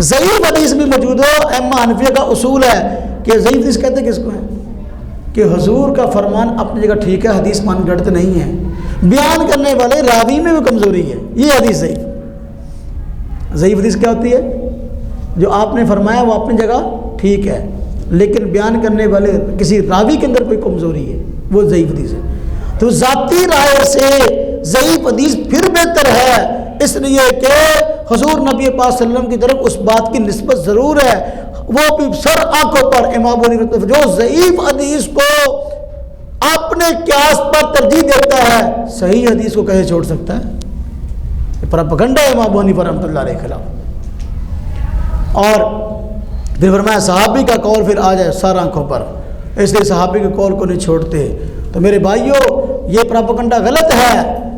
ضعیف حدیث بھی موجود ہو، ائمہ حنفیہ کا اصول ہے کہ ضعیف حدیث کہتے ہیں کس کو ہے کہ حضور کا فرمان اپنی جگہ ٹھیک ہے، حدیث مان گڑت نہیں ہے، بیان کرنے والے راوی میں بھی کمزوری ہے، یہ حدیث ضعیف. ضعیف حدیث کیا ہوتی ہے؟ جو آپ نے فرمایا وہ اپنی جگہ ٹھیک ہے لیکن بیان کرنے والے کسی راوی کے اندر کوئی کمزوری ہے، وہ ضعیف حدیث ہے. تو ذاتی رائے سے ضعیف حدیث پھر بہتر ہے، اس لیے کہ حضور نبی پاک صلی اللہ علیہ وسلم کی طرف اس بات کی نسبت ضرور ہے، وہ بھی سر آنکھوں پر. امام ابو حنیفہ جو ضعیف حدیث کو اپنے قیاس پر ترجیح دیتا ہے صحیح حدیث کو کہے چھوڑ سکتا ہے؟ پروپیگنڈا ہے امام ابو حنیفہ رحمۃ اللہ علیہ کے خلاف. اور پھر فرمایا صحابی کا قول پھر آ جائے سر آنکھوں پر، اس لیے صحابی کے قول کو نہیں چھوڑتے. تو میرے بھائیوں یہ پروپیگنڈا غلط ہے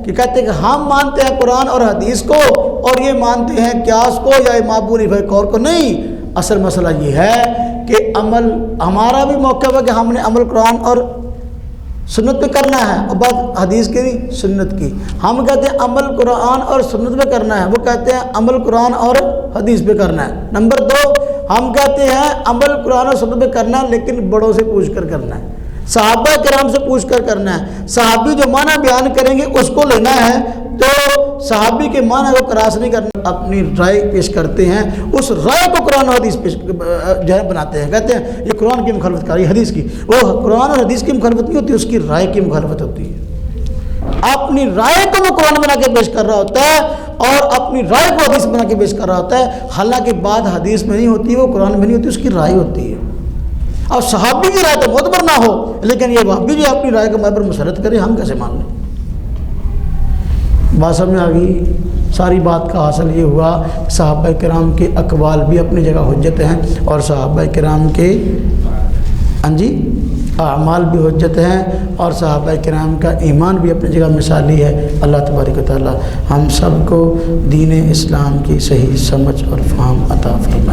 کہ کہتے ہیں کہ ہم مانتے ہیں قرآن اور حدیث کو اور یہ مانتے ہیں قیاس کو یا امام ابو حنیفہ کے قول کو. نہیں، اصل مسئلہ یہ ہے کہ عمل ہمارا بھی موقع ہے کہ ہم نے عمل قرآن اور سنت پہ کرنا ہے، اور بات حدیث کی نہیں سنت کی. ہم کہتے ہیں عمل قرآن اور سنت پہ کرنا ہے، وہ کہتے ہیں عمل قرآن اور حدیث پہ کرنا ہے. نمبر 2 ہم کہتے ہیں عمل قرآن اور سنت پہ کرنا ہے لیکن بڑوں سے پوچھ کر کرنا ہے، صحابہ کرام سے پوچھ کر کرنا ہے. صحابی جو معنی بیان کریں گے اس کو لینا ہے، تو صحابی کے معنی کو کراس نہیں کرنا. اپنی رائے پیش کرتے ہیں، اس رائے کو قرآن و حدیث پیش جو ہے بناتے ہیں. کہتے ہیں یہ قرآن کی مخالفت کاری حدیث کی، وہ قرآن اور حدیث کی مخالفت نہیں ہوتی، اس کی رائے کی مخالفت ہوتی ہے. اپنی رائے کو وہ قرآن بنا کے پیش کر رہا ہوتا ہے اور اپنی رائے کو حدیث بنا کے پیش کر رہا ہوتا ہے، حالانکہ بات حدیث میں نہیں ہوتی، وہ قرآن میں نہیں ہوتی، اس کی رائے ہوتی ہے. اب صحابی کی رائے تو معتبر نہ ہو، لیکن یہ وہابی جو اپنی رائے کو محبر مسرت کرے، ہم کیسے مان لیں؟ بات سمجھ میں آ گئی؟ ساری بات کا حاصل یہ ہوا صحابہ کرام کے اقوال بھی اپنی جگہ حجت ہیں، اور صحابہ کرام کے اعمال بھی حجت ہیں، اور صحابہ کرام کا ایمان بھی اپنی جگہ مثالی ہے۔ اللہ تبارک و تعالی ہم سب کو دین اسلام کی صحیح سمجھ اور فہم عطا فرمائے۔